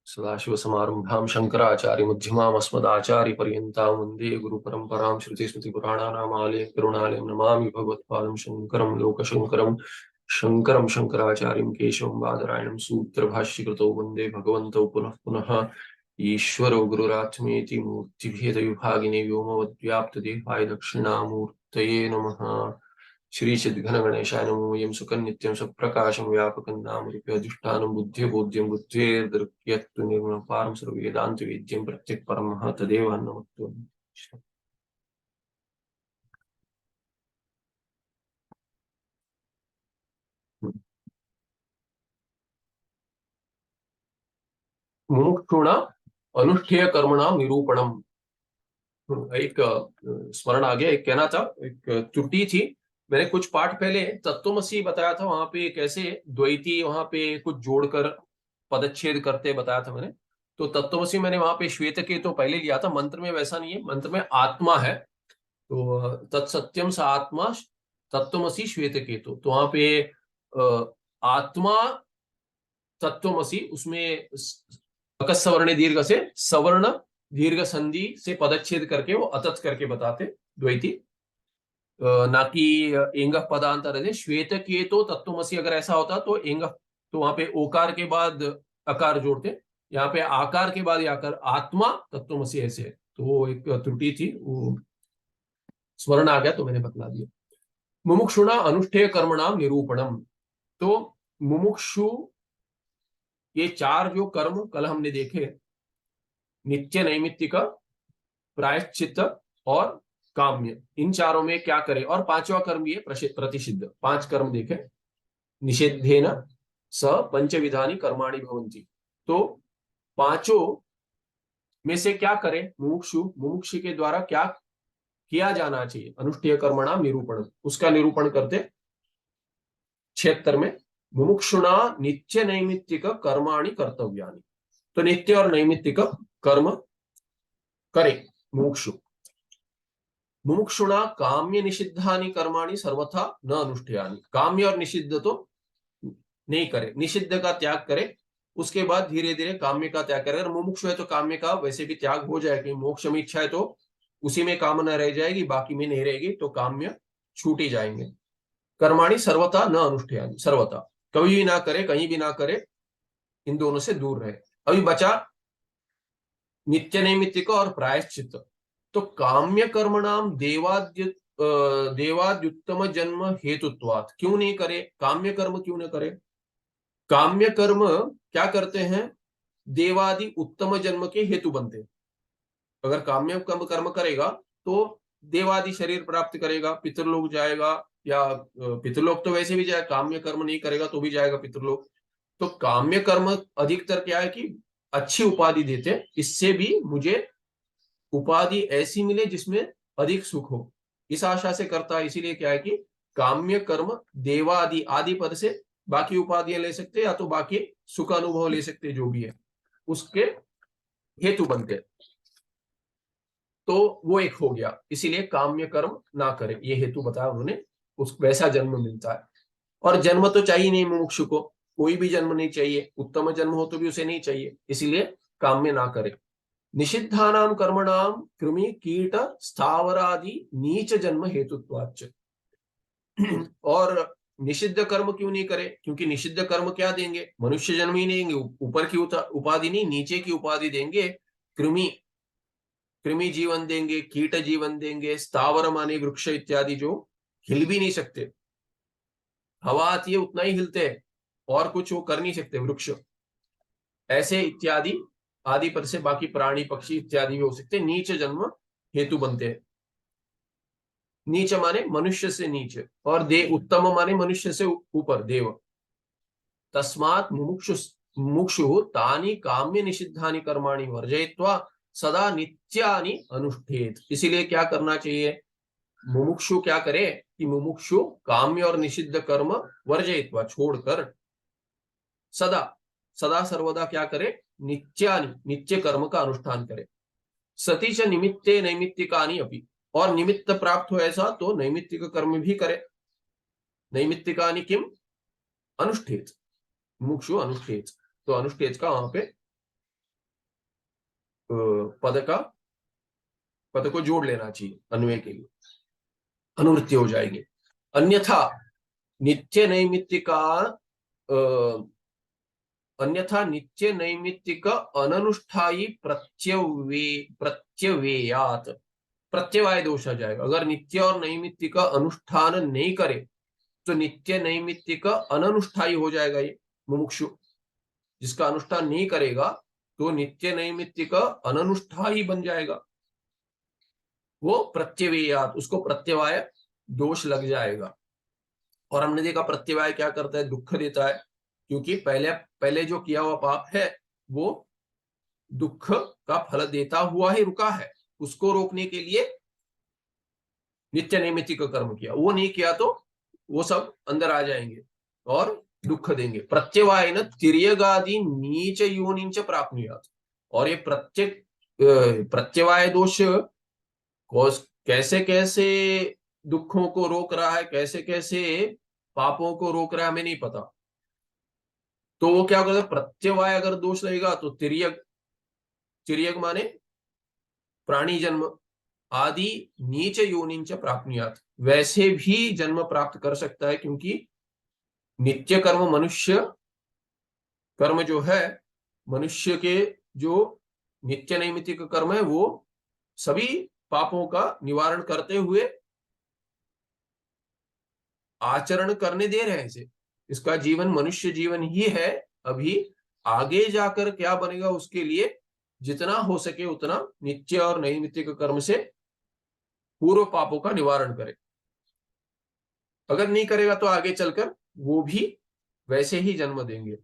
सदाशिवसमारम्भां शङ्कराचार्यमध्यमाम् अस्मदाचार्यपर्यन्तां वन्दे गुरुपरम्परां श्रुतिस्मृतिपुराणानामालयं करुणालयं नमामि भगवत्पादं शङ्करं लोकशङ्करं शङ्करं शङ्कराचार्यं केशवं बादरायणं सूत्रभाष्यकृतौ वन्दे भगवन्तौ पुनः पुनः ईश्वरो गुरुरात्मेति मूर्तिभेदविभागिने व्योमवद्व्याप्तदेहाय दक्षिणामूर्तये नमः। श्री चिद्घन गणेशाय नमो। यं सुखं नित्यं सप्रकाशं व्यापकं नामरूपे अधिष्ठानं बुद्धिबोध्यं बुद्धेर्दृक्यत्व निर्मलपारं सर्ववेदान्तवेद्यं प्रत्यक्परमः तदेव अन्नमत्वम्। मुमुक्षुणा अनुष्ठेय कर्मणां निरूपणम। एक स्मरण आ गया, एक कहना था, एक त्रुटि थी। मैंने कुछ पाठ पहले तत्वमसी बताया था, वहां पे कैसे द्वैती वहां पे कुछ जोड़कर पदच्छेद करते बताया था मैंने। तो तत्वमसी मैंने वहां पे श्वेत के तो पहले लिया था, मंत्र में वैसा नहीं है, मंत्र में आत्मा है। तो तत्सत्यम स आत्मा तत्वमसी श्वेत केतु, तो वहां पे आत्मा तत्वमसी, उसमें अकस्सवर्ण दीर्घ से सवर्ण दीर्घ संधि से पदच्छेद करके वो अतत करके बताते द्वैती, ना कि एंग पदांतर है। श्वेत केतो तत्वमसी अगर ऐसा होता तो एंग, तो वहां पे ओकार के बाद अकार जोड़ते, यहाँ पे आकार के बाद आकर आत्मा तत्वमसी ऐसे है। तो वो एक त्रुटि थी, वो स्मरण आ गया तो मैंने बतला दिया। मुमुक्षुणा अनुष्ठेय कर्मणाम निरूपणम। तो मुमुक्षु ये चार जो कर्म कल हमने देखे, नित्य नैमित्तिक प्रायश्चित और काम्य, इन चारों में क्या करे, और पांचवा कर्म ये प्रतिषिद्ध, पांच कर्म देखे। निषेधेन स पंचविधानी कर्माणि भवन्ति। तो पांचों में से क्या करे मुमुक्षु, मुमुक्षु के द्वारा क्या किया जाना चाहिए, अनुष्ठेय कर्मणाम निरूपण, उसका निरूपण करते 76 में। मुमुक्षुणा नित्य नैमित्तिक कर्माणि कर्तव्यानि। तो नित्य और नैमित्तिक कर्म करे मुमुक्षु। मुमुक्षुणा काम्य निषिद्धानि कर्माणि सर्वथा न अनुष्ठेयानि। काम्य और निषिद्ध तो नहीं करे, निषिद्ध का त्याग करे, उसके बाद धीरे धीरे काम्य का त्याग करे। अगर मुमुक्षु है तो काम्य का वैसे भी त्याग हो जाएगा, मोक्ष में इच्छा है तो उसी में कामना रह जाएगी, बाकी में नहीं रहेगी, तो काम्य छूट ही जाएंगे। कर्माणि सर्वथा न अनुष्ठेयानि, सर्वथा कभी भी ना करे, कहीं भी ना करे, इन दोनों से दूर रहे। अभी बचा नित्य नैमित्तिक और प्रायश्चित। तो काम्य कर्मणाम देवाद्युत्तम जन्म हेतुत्वात्, क्यों नहीं करे काम्य कर्म, क्यों नहीं करे काम्य कर्म, क्या करते हैं, देवादि उत्तम जन्म के हेतु बनते। अगर काम्य कर्म करेगा तो देवादि शरीर प्राप्त करेगा, पितृलोक जाएगा, या पितृलोक तो वैसे भी जाए, काम्य कर्म नहीं करेगा तो भी जाएगा पितृलोक। तो काम्य कर्म अधिकतर क्या है कि अच्छी उपाधि देते, इससे भी मुझे उपाधि ऐसी मिले जिसमें अधिक सुख हो, इस आशा से करता है। इसीलिए क्या है कि काम्य कर्म देवादि, आदि पद से बाकी उपाधियां ले सकते, या तो बाकी सुख अनुभव ले सकते, जो भी है उसके हेतु बनते। तो वो एक हो गया, इसीलिए काम्य कर्म ना करे, ये हेतु बताया उन्होंने, उस वैसा जन्म मिलता है। और जन्म तो चाहिए नहीं मुमुक्षु को, कोई भी जन्म नहीं चाहिए, उत्तम जन्म हो तो भी उसे नहीं चाहिए, इसीलिए काम्य ना करे। निषिद्धानाम कर्मणाम कृमि कीट स्थावरादि नीच जन्म हेतुत्वाच्च। और निषिद्ध कर्म क्यों नहीं करे, क्योंकि निषिद्ध कर्म क्या देंगे, मनुष्य जन्म ही नहीं देंगे, ऊपर की उपाधि नहीं, नीचे की उपाधि देंगे। कृमि, कृमि जीवन देंगे, कीट जीवन देंगे, स्थावर माने वृक्ष इत्यादि जो हिल भी नहीं सकते, हवा आती है उतना ही हिलते हैं, और कुछ वो कर नहीं सकते, वृक्ष ऐसे इत्यादि, आदि पर से बाकी प्राणी पक्षी इत्यादि भी हो सकते, नीच जन्म हेतु बनते हैं। नीच माने मनुष्य से नीचे, और देव उत्तम माने मनुष्य से ऊपर, देव। तस्मात् मुमुक्षु तानि काम्य निषिद्धानि कर्माणि वर्जयित्वा सदा नित्यानि अनुष्ठेत। इसीलिए क्या करना चाहिए, मुमुक्षु क्या करे कि मुमुक्षु काम्य और निषिद्ध कर्म वर्जयित्वा, छोड़कर सदा सदा सर्वदा क्या करे, नित्यानि, नित्य कर्म का अनुष्ठान करे। सतीश निमित्ते नैमित्तिकानि अपि, और निमित्त प्राप्त हो ऐसा तो नैमित्तिक कर्म भी करे। नैमित्तिकानि किम अनुष्ठेत, मुमुक्षु अनुष्ठेत। तो अनुष्ठेज का वहां पे पद को जोड़ लेना चाहिए, अन्वय के लिए अनुवृत्ति हो जाएगी। अन्यथा नित्य नैमित्तिका अन्यथा नित्य नैमित्तिक अननुष्ठायी प्रत्यवेयात, प्रत्यवाय दोष आ जाएगा। अगर नित्य और नैमित्तिक अनुष्ठान नहीं करे तो नित्य नैमित्तिक अननुष्ठायी हो जाएगा ये मुमुक्षु। जिसका अनुष्ठान नहीं करेगा तो नित्य नैमित्तिक अननुष्ठायी बन जाएगा, वो प्रत्यवेयात, उसको प्रत्यवाय दोष लग जाएगा। और हमने देखा प्रत्यवाय क्या करता है, दुख देता है, क्योंकि पहले पहले जो किया हुआ पाप है वो दुख का फल देता हुआ ही रुका है। उसको रोकने के लिए नित्य नैमित्तिक कर्म किया, वो नहीं किया तो वो सब अंदर आ जाएंगे और दुख देंगे। प्रत्यवाय न तिर्यगादि नीच योनिंच प्राप्नुयात। और ये प्रत्यवाय दोष कैसे कैसे दुखों को रोक रहा है, कैसे कैसे पापों को रोक रहा है, हमें नहीं पता। तो वो क्या करता है, प्रत्यवाय अगर दोष रहेगा तो तिर्यक, तिर्यक माने प्राणी जन्म, आदि नीच योनिंच प्राप्नुयात, वैसे भी जन्म प्राप्त कर सकता है। क्योंकि नित्य कर्म मनुष्य कर्म जो है, मनुष्य के जो नित्य नैमित्तिक कर्म है वो सभी पापों का निवारण करते हुए आचरण करने दे रहे हैं इसे। इसका जीवन मनुष्य जीवन ही है। अभी आगे जाकर क्या बनेगा उसके लिए जितना हो सके उतना नित्य और नैमित्तिक कर्म से पूर्व पापों का निवारण करे। अगर नहीं करेगा तो आगे चलकर वो भी वैसे ही जन्म देंगे,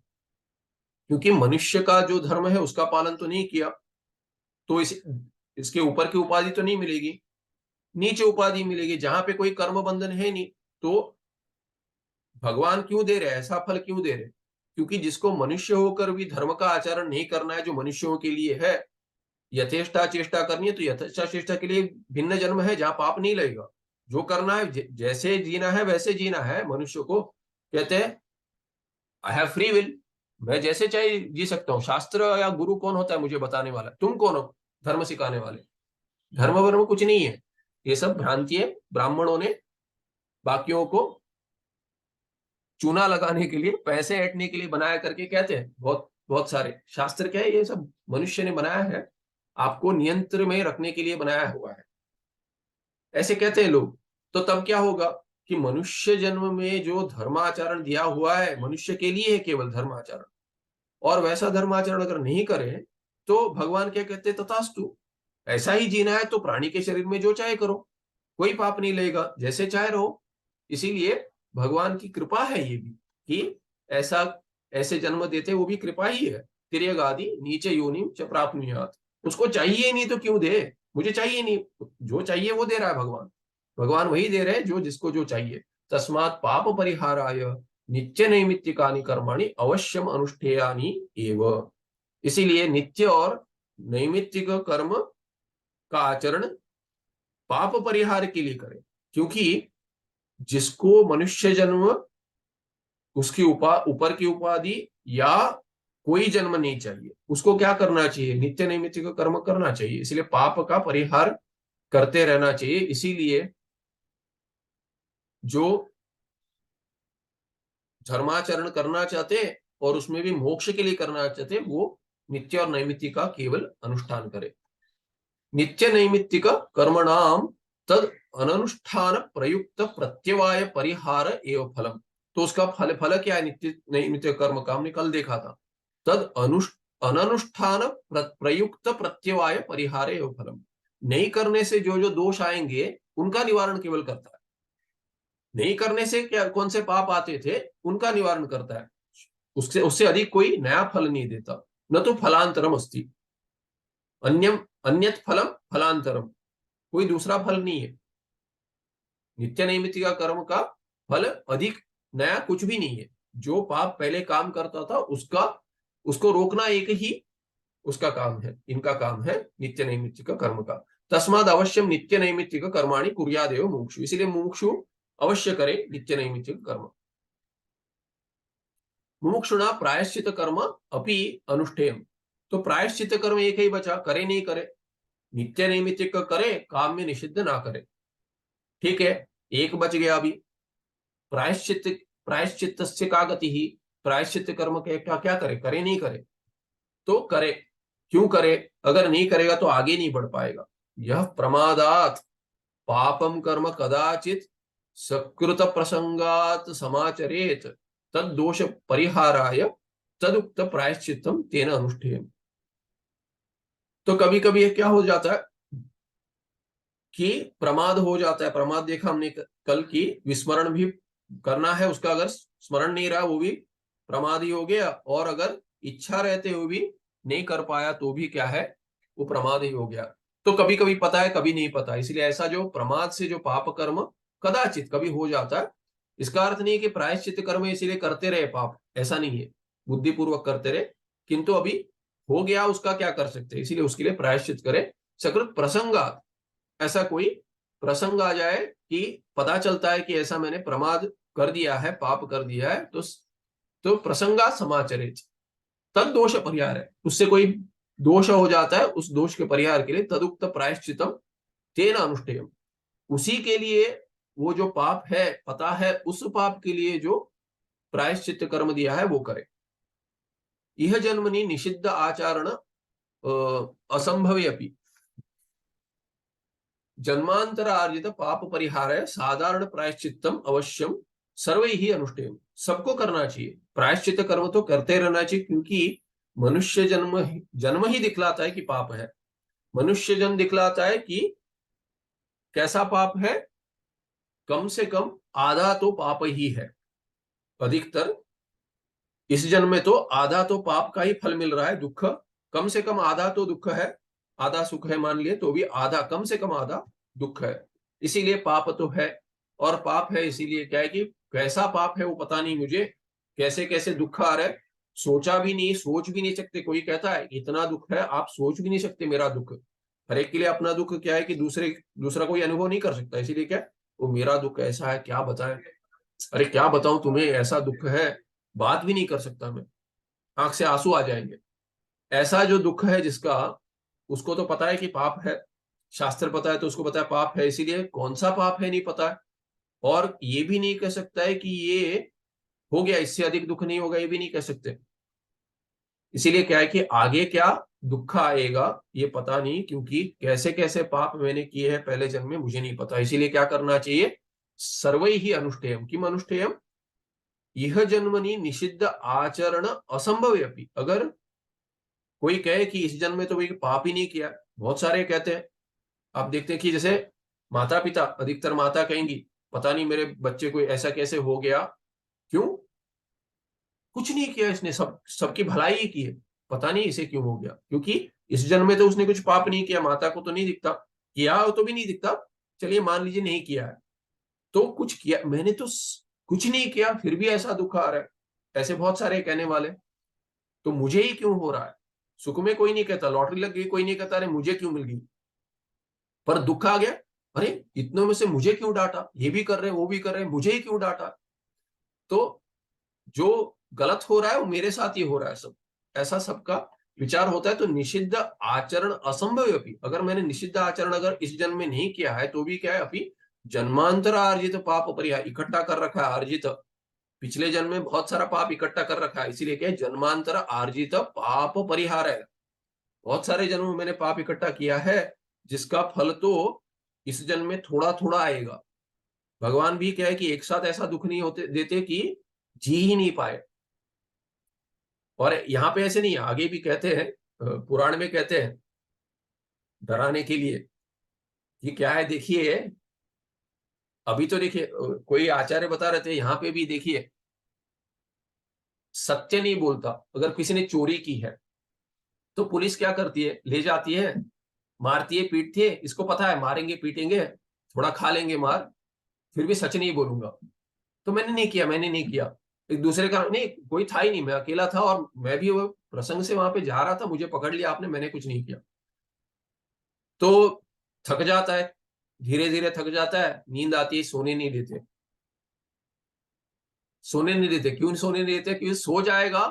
क्योंकि मनुष्य का जो धर्म है उसका पालन तो नहीं किया, तो इसके ऊपर की उपाधि तो नहीं मिलेगी, नीचे उपाधि मिलेगी। जहां पे कोई कर्म बंधन है नहीं तो भगवान क्यों दे रहे हैं, ऐसा फल क्यों दे रहे हैं? क्योंकि जिसको मनुष्य होकर भी धर्म का आचरण नहीं करना है, जो मनुष्यों के लिए है, यथेष्टा चेष्टा करनी है, तो यथेष्टा चेष्टा के लिए भिन्न जन्म है जहां पाप नहीं लगेगा। जो करना है, जैसे जीना है वैसे जीना है। मनुष्य को कहते हैं आई हैव फ्री विल, मैं जैसे चाहे जी सकता हूँ। शास्त्र या गुरु कौन होता है मुझे बताने वाला? तुम कौन हो धर्म सिखाने वाले? धर्म वर्म कुछ नहीं है, ये सब भ्रांति है। ब्राह्मणों ने बाकियों को चूना लगाने के लिए, पैसे ऐंठने के लिए बनाया करके कहते हैं। बहुत बहुत सारे शास्त्र क्या है, ये सब मनुष्य ने बनाया है, आपको नियंत्रण में रखने के लिए बनाया हुआ है, ऐसे कहते हैं लोग। तो तब क्या होगा कि मनुष्य जन्म में जो धर्माचरण दिया हुआ है मनुष्य के लिए है, केवल धर्माचरण, और वैसा धर्माचरण अगर नहीं करें तो भगवान क्या कहते हैं, तथास्तु। ऐसा ही जीना है तो प्राणी के शरीर में जो चाहे करो, कोई पाप नहीं लगेगा, जैसे चाहे रहो। इसीलिए भगवान की कृपा है ये भी कि ऐसा ऐसे जन्म देते, वो भी कृपा ही है। तिर्यक आदि नीचे योनि च प्राप्नुयात। उसको चाहिए नहीं तो क्यों दे, मुझे चाहिए नहीं, जो चाहिए वो दे रहा है भगवान। भगवान वही दे रहे हैं जो जिसको जो चाहिए। तस्मात् पाप परिहाराय नित्य नैमित्तिकानि कर्माणि अवश्यम अनुष्ठेयानि एव। इसीलिए नित्य और नैमित्तिक कर्म का आचरण पाप परिहार के लिए करें। क्योंकि जिसको मनुष्य जन्म, उसकी ऊपर की उपाधि या कोई जन्म नहीं चाहिए, उसको क्या करना चाहिए, नित्य नैमित्तिक कर्म करना चाहिए। इसलिए पाप का परिहार करते रहना चाहिए। इसीलिए जो धर्माचरण करना चाहते और उसमें भी मोक्ष के लिए करना चाहते, वो नित्य और नैमित्तिक का केवल अनुष्ठान करे। नित्य नैमित्तिक कर्मणाम तद अनुष्ठान प्रयुक्त प्रत्यवाय परिहार एवं फलम। तो उसका फल क्या है, नित्य नैमित्तिक कर्म का हमने कल देखा था। तद अनुष्ठान प्रयुक्त प्रत्यवाय परिहार एवं फलम। नहीं करने से जो जो दोष आएंगे उनका निवारण केवल करता है। नहीं करने से क्या कौन से पाप आते थे उनका निवारण करता है, उससे उससे अधिक कोई नया फल नहीं देता। न तो फलांतरम अस्ति, अन्यम अन्यत फलम फलांतरम, कोई दूसरा फल नहीं है। नित्य नैमित्तिक कर्म का फल अधिक नया कुछ भी नहीं है। जो पाप पहले काम करता था उसका, उसको रोकना एक ही उसका काम है, इनका काम है नित्य नैमित्तिक कर्म का। तस्माद अवश्यम नित्य नैमित्तिक कर्माणि कुर्यादेव मुमुक्षु। इसलिए मुमुक्षु अवश्य करे नित्य नैमित्तिक कर्म। मुमुक्षुणा प्रायश्चित कर्म अपि अनुष्ठेयम। तो प्रायश्चित कर्म एक ही बचा, करे नहीं करे, नित्य नैमित्तिक करे, काम में निषिद्ध ना करे। ठीक है, एक बच गया अभी। प्रायश्चित, प्रायश्चित्तस्य का गति ही, प्रायश्चित कर्म के क्या क्या करे, करे नहीं करे, तो करे। क्यों करे? अगर नहीं करेगा तो आगे नहीं बढ़ पाएगा। यह प्रमादात पापम कर्म कदाचित सकृत प्रसंगात समाचरेत तद दोष परिहाराय तदुक्त प्रायश्चित्तम तेन अनुष्ठेयम। तो कभी कभी ये क्या हो जाता है कि प्रमाद हो जाता है। प्रमाद देखा हमने कल की, विस्मरण भी करना है उसका, अगर स्मरण नहीं रहा वो भी प्रमाद ही हो गया, और अगर इच्छा रहते हुए भी नहीं कर पाया तो भी क्या है, वो प्रमाद ही हो गया। तो कभी कभी पता है, कभी नहीं पता, इसलिए ऐसा जो प्रमाद से जो पाप कर्म कदाचित कभी हो जाता है, इसका अर्थ नहीं कि प्रायश्चित कर्म इसीलिए करते रहे पाप, ऐसा नहीं है, बुद्धिपूर्वक करते रहे, किंतु अभी हो गया, उसका क्या कर सकते, इसीलिए उसके लिए प्रायश्चित करे। सकृत प्रसंगात, ऐसा कोई प्रसंग आ जाए कि पता चलता है कि ऐसा मैंने प्रमाद कर दिया है, पाप कर दिया है, तो प्रसंगा समाचरित तद दोष परिहार है, उससे कोई दोष हो जाता है, उस दोष के परिहार के लिए तदुक्त प्रायश्चितम तेन अनुष्ठेयम, उसी के लिए वो जो पाप है, पता है उस पाप के लिए जो प्रायश्चित कर्म दिया है वो करे। यह जन्मनि निषिद्ध आचरण असंभवे अपि जन्मांतर अर्जित पाप परिहार है साधारण प्रायश्चित्तम अवश्यम सर्व ही अनुष्ठेय। सबको करना चाहिए प्रायश्चित कर्म, तो करते रहना चाहिए, क्योंकि मनुष्य जन्म जन्म ही दिखलाता है कि पाप है। मनुष्य जन्म दिखलाता है कि कैसा पाप है, कम से कम आधा तो पाप ही है। अधिकतर इस जन्म में तो आधा तो पाप का ही फल मिल रहा है, दुख, कम से कम आधा तो दुख है, आधा सुख है मान लिए तो भी आधा, कम से कम आधा दुख है। इसीलिए पाप तो है, और पाप है इसीलिए क्या है कि कैसा पाप है वो पता नहीं मुझे, कैसे कैसे दुख आ रहा है, सोचा भी नहीं, सोच भी नहीं सकते। कोई कहता है इतना दुख है, आप सोच भी नहीं सकते मेरा दुख। हर एक के लिए अपना दुख क्या है कि दूसरा कोई अनुभव नहीं कर सकता, इसीलिए क्या, वो मेरा दुख ऐसा है, क्या बताएं, अरे क्या बताऊं तुम्हें, ऐसा दुख है, बात भी नहीं कर सकता मैं, आंख से आंसू आ जाएंगे। ऐसा जो दुख है जिसका, उसको तो पता है कि पाप है, शास्त्र पता है तो उसको पता है पाप है, इसीलिए कौन सा पाप है नहीं पता है, और ये भी नहीं कह सकता है कि ये हो गया, इससे अधिक दुख नहीं होगा, ये भी नहीं कह सकते। इसीलिए क्या है कि आगे क्या दुख आएगा ये पता नहीं, क्योंकि कैसे कैसे पाप मैंने किए हैं पहले जन्म में मुझे नहीं पता। इसीलिए क्या करना चाहिए, सर्वै ही अनुष्ठेयम, किम अनुष्ठेयम, यह जन्मनि निषिद्ध आचरण असंभव अपि। अगर कोई कहे कि इस जन्म में तो कोई पाप ही नहीं किया, बहुत सारे कहते हैं, आप देखते हैं कि जैसे माता पिता, अधिकतर माता कहेंगी पता नहीं मेरे बच्चे को ऐसा कैसे हो गया, क्यों, कुछ नहीं किया इसने, सबकी भलाई ही की है, पता नहीं इसे क्यों हो गया, क्योंकि इस जन्म में तो उसने कुछ पाप नहीं किया, माता को तो नहीं दिखता, किया हो तो भी नहीं दिखता, चलिए मान लीजिए नहीं किया है, तो कुछ किया मैंने तो कुछ नहीं किया फिर भी ऐसा दुख आ रहा है, ऐसे बहुत सारे कहने वाले। तो मुझे ही क्यों हो रहा है, सुख में कोई नहीं कहता, लॉटरी लग गई कोई नहीं कहता अरे मुझे क्यों मिल गई, पर दुख आ गया, अरे इतनों में से मुझे क्यों डांटा, ये भी कर रहे हैं वो भी कर रहे हैं, मुझे ही क्यों डांटा। तो जो गलत हो रहा है वो मेरे साथ ही हो रहा है सब, ऐसा सबका विचार होता है। तो निषिद्ध आचरण असंभव अपनी, अगर मैंने निषिद्ध आचरण अगर इस जन्म में नहीं किया है तो भी क्या है, अभी जन्मांतर अर्जित पाप परिहार इकट्ठा कर रखा है, अर्जित पिछले जन्म में बहुत सारा पाप इकट्ठा कर रखा है, इसीलिए क्या है जन्मांतर अर्जित पाप परिहार है। बहुत सारे जन्म में मैंने पाप इकट्ठा किया है, जिसका फल तो इस जन्म में थोड़ा थोड़ा आएगा। भगवान भी क्या है कि एक साथ ऐसा दुख नहीं होते देते कि जी ही नहीं पाए। और यहाँ पे ऐसे नहीं, आगे भी कहते हैं, पुराण में कहते हैं डराने के लिए, ये क्या है देखिए, अभी तो देखिए कोई आचार्य बता रहे थे, यहाँ पे भी देखिए सत्य नहीं बोलता, अगर किसी ने चोरी की है तो पुलिस क्या करती है, ले जाती है, मारती है पीटती है, इसको पता है मारेंगे पीटेंगे, थोड़ा खा लेंगे मार, फिर भी सच नहीं बोलूंगा, तो मैंने नहीं किया, मैंने नहीं किया। एक दूसरे का नहीं, कोई था ही नहीं, मैं अकेला था और मैं भी वो प्रसंग से वहां पे जा रहा था, मुझे पकड़ लिया आपने, मैंने कुछ नहीं किया। तो थक जाता है, धीरे धीरे थक जाता है, नींद आती है, सोने नहीं देते। सोने नहीं देते। क्यों सोने नहीं देते? क्योंकि सो जाएगा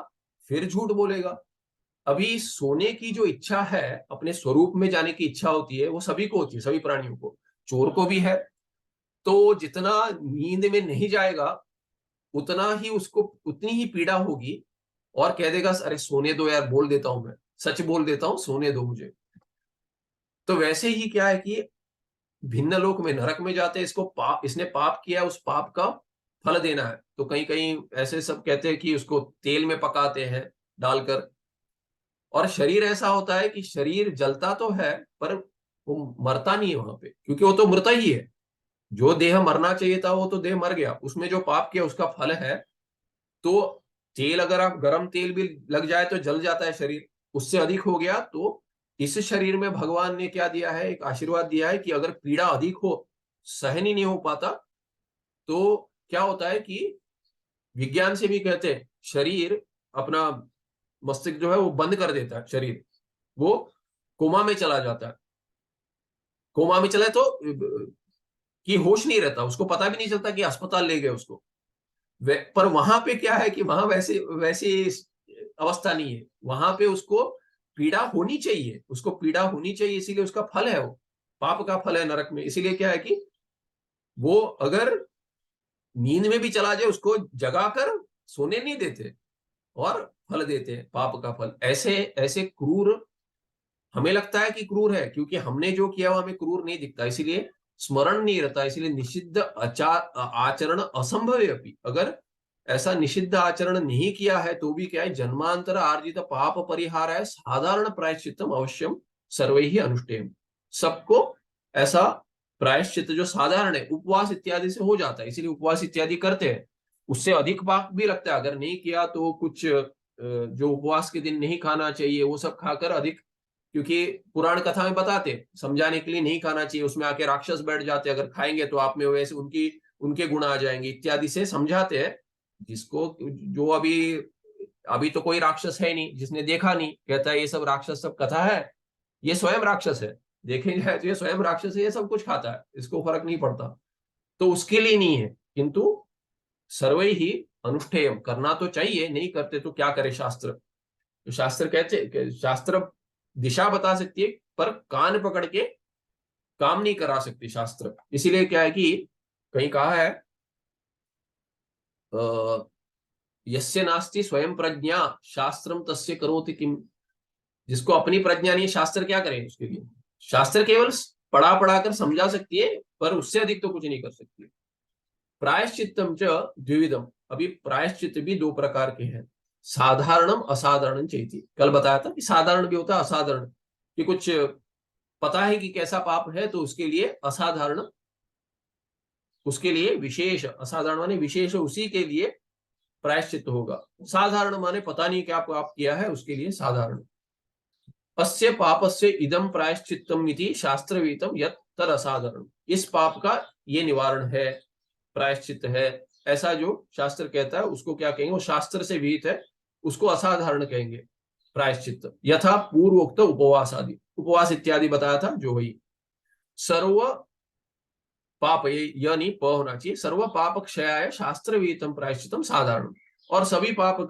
फिर झूठ बोलेगा। अभी सोने की जो इच्छा है, अपने स्वरूप में जाने की इच्छा होती है, वो सभी को होती है, सभी प्राणियों को, चोर को भी है। तो जितना नींद में नहीं जाएगा उतना ही उसको उतनी ही पीड़ा होगी, और कह देगा अरे सोने दो यार, बोल देता हूं, मैं सच बोल देता हूं, सोने दो मुझे। तो वैसे ही क्या है कि भिन्न लोक में, नरक में जाते हैं, इसको पाप, इसने पाप किया, उस पाप का फल देना है। तो कहीं कहीं ऐसे सब कहते हैं कि उसको तेल में पकाते हैं डालकर। और शरीर ऐसा होता है कि शरीर जलता तो है पर वो मरता नहीं है वहां पे, क्योंकि वो तो मृता ही है। जो देह मरना चाहिए था वो तो देह मर गया, उसमें जो पाप किया उसका फल है। तो तेल, अगर आप गर्म तेल भी लग जाए तो जल जाता है शरीर, उससे अधिक हो गया तो इस शरीर में भगवान ने क्या दिया है, एक आशीर्वाद दिया है कि अगर पीड़ा अधिक हो, सहन ही नहीं हो पाता, तो क्या होता है कि विज्ञान से भी कहते हैं, शरीर अपना मस्तिष्क जो है वो बंद कर देता है, शरीर वो कोमा में चला जाता है। कोमा में चला तो कि होश नहीं रहता, उसको पता भी नहीं चलता कि अस्पताल ले गए उसको। पर वहां पे क्या है कि वहां वैसे वैसी अवस्था नहीं है, वहां पे उसको पीड़ा होनी चाहिए, उसको पीड़ा होनी चाहिए, इसीलिए उसका फल है, वो पाप का फल है नरक में। इसीलिए क्या है कि वो अगर नींद में भी चला जाए उसको जगाकर सोने नहीं देते और फल देते हैं, पाप का फल। ऐसे ऐसे क्रूर, हमें लगता है कि क्रूर है क्योंकि हमने जो किया वो हमें क्रूर नहीं दिखता, इसीलिए स्मरण नहीं रहता, इसीलिए निषिद्ध आचरण असंभव है अभी। अगर ऐसा निषिद्ध आचरण नहीं किया है तो भी क्या है, जन्मांतर आर्जित पाप परिहार है साधारण प्रायश्चितम अवश्यम सर्वे ही अनुष्ठेय। सबको ऐसा प्रायश्चित जो साधारण है, उपवास इत्यादि से हो जाता है, इसीलिए उपवास इत्यादि करते हैं। उससे अधिक पाप भी लगता है, अगर नहीं किया तो कुछ जो उपवास के दिन नहीं खाना चाहिए वो सब खाकर अधिक, क्योंकि पुराण कथा में बताते, समझाने के लिए नहीं खाना चाहिए, उसमें आके राक्षस बैठ जाते, अगर खाएंगे तो आप में वैसे उनकी उनके गुण आ जाएंगे इत्यादि से समझाते हैं। जिसको जो अभी अभी तो कोई राक्षस है नहीं, जिसने देखा नहीं कहता है ये सब राक्षस सब कथा है, ये स्वयं राक्षस है, देखेंगे जाए तो ये स्वयं राक्षस है, ये सब कुछ खाता है, इसको फर्क नहीं पड़ता। तो उसके लिए नहीं है, किंतु सर्वे ही अनुष्ठेयम, करना तो चाहिए, नहीं करते तो क्या करे शास्त्र। तो शास्त्र कहते, शास्त्र दिशा बता सकती है पर कान पकड़ के काम नहीं करा सकती शास्त्र। इसीलिए क्या है कि कहीं कहा है यस्य नास्ति स्वयं प्रज्ञा शास्त्रम तस्य करोति किम। जिसको अपनी प्रज्ञा नहीं, शास्त्र क्या करे उसके लिए। शास्त्र केवल पढ़ा पढ़ा कर समझा सकती है पर उससे अधिक तो कुछ नहीं कर सकती। प्रायश्चित्तम च द्विविधम, अभी प्रायश्चित भी दो प्रकार के हैं, साधारणम असाधारण चेती। कल बताया था कि साधारण भी होता है, असाधारण, कि कुछ पता है कि कैसा पाप है तो उसके लिए असाधारण, उसके लिए विशेष, असाधारण माने विशेष, उसी के लिए प्रायश्चित होगा। साधारण माने पता नहीं क्या पाप किया है, उसके लिए साधारण। अस्य पापस्य इदम प्रायश्चित्तम इति शास्त्रवीतम यत् तद असाधारण, इस पाप का ये निवारण है, प्रायश्चित है, ऐसा जो शास्त्र कहता है उसको क्या कहेंगे, वो शास्त्र से विहित है, उसको असाधारण कहेंगे प्रायश्चित। यथा पूर्वोक्त उपवास आदि, उपवास इत्यादि बताया था जो वही। सर्व पाप, ये नहीं प होना चाहिए, सर्व पाप क्षयाय शास्त्र विहितम प्रायश्चितम साधारण, और सभी पाप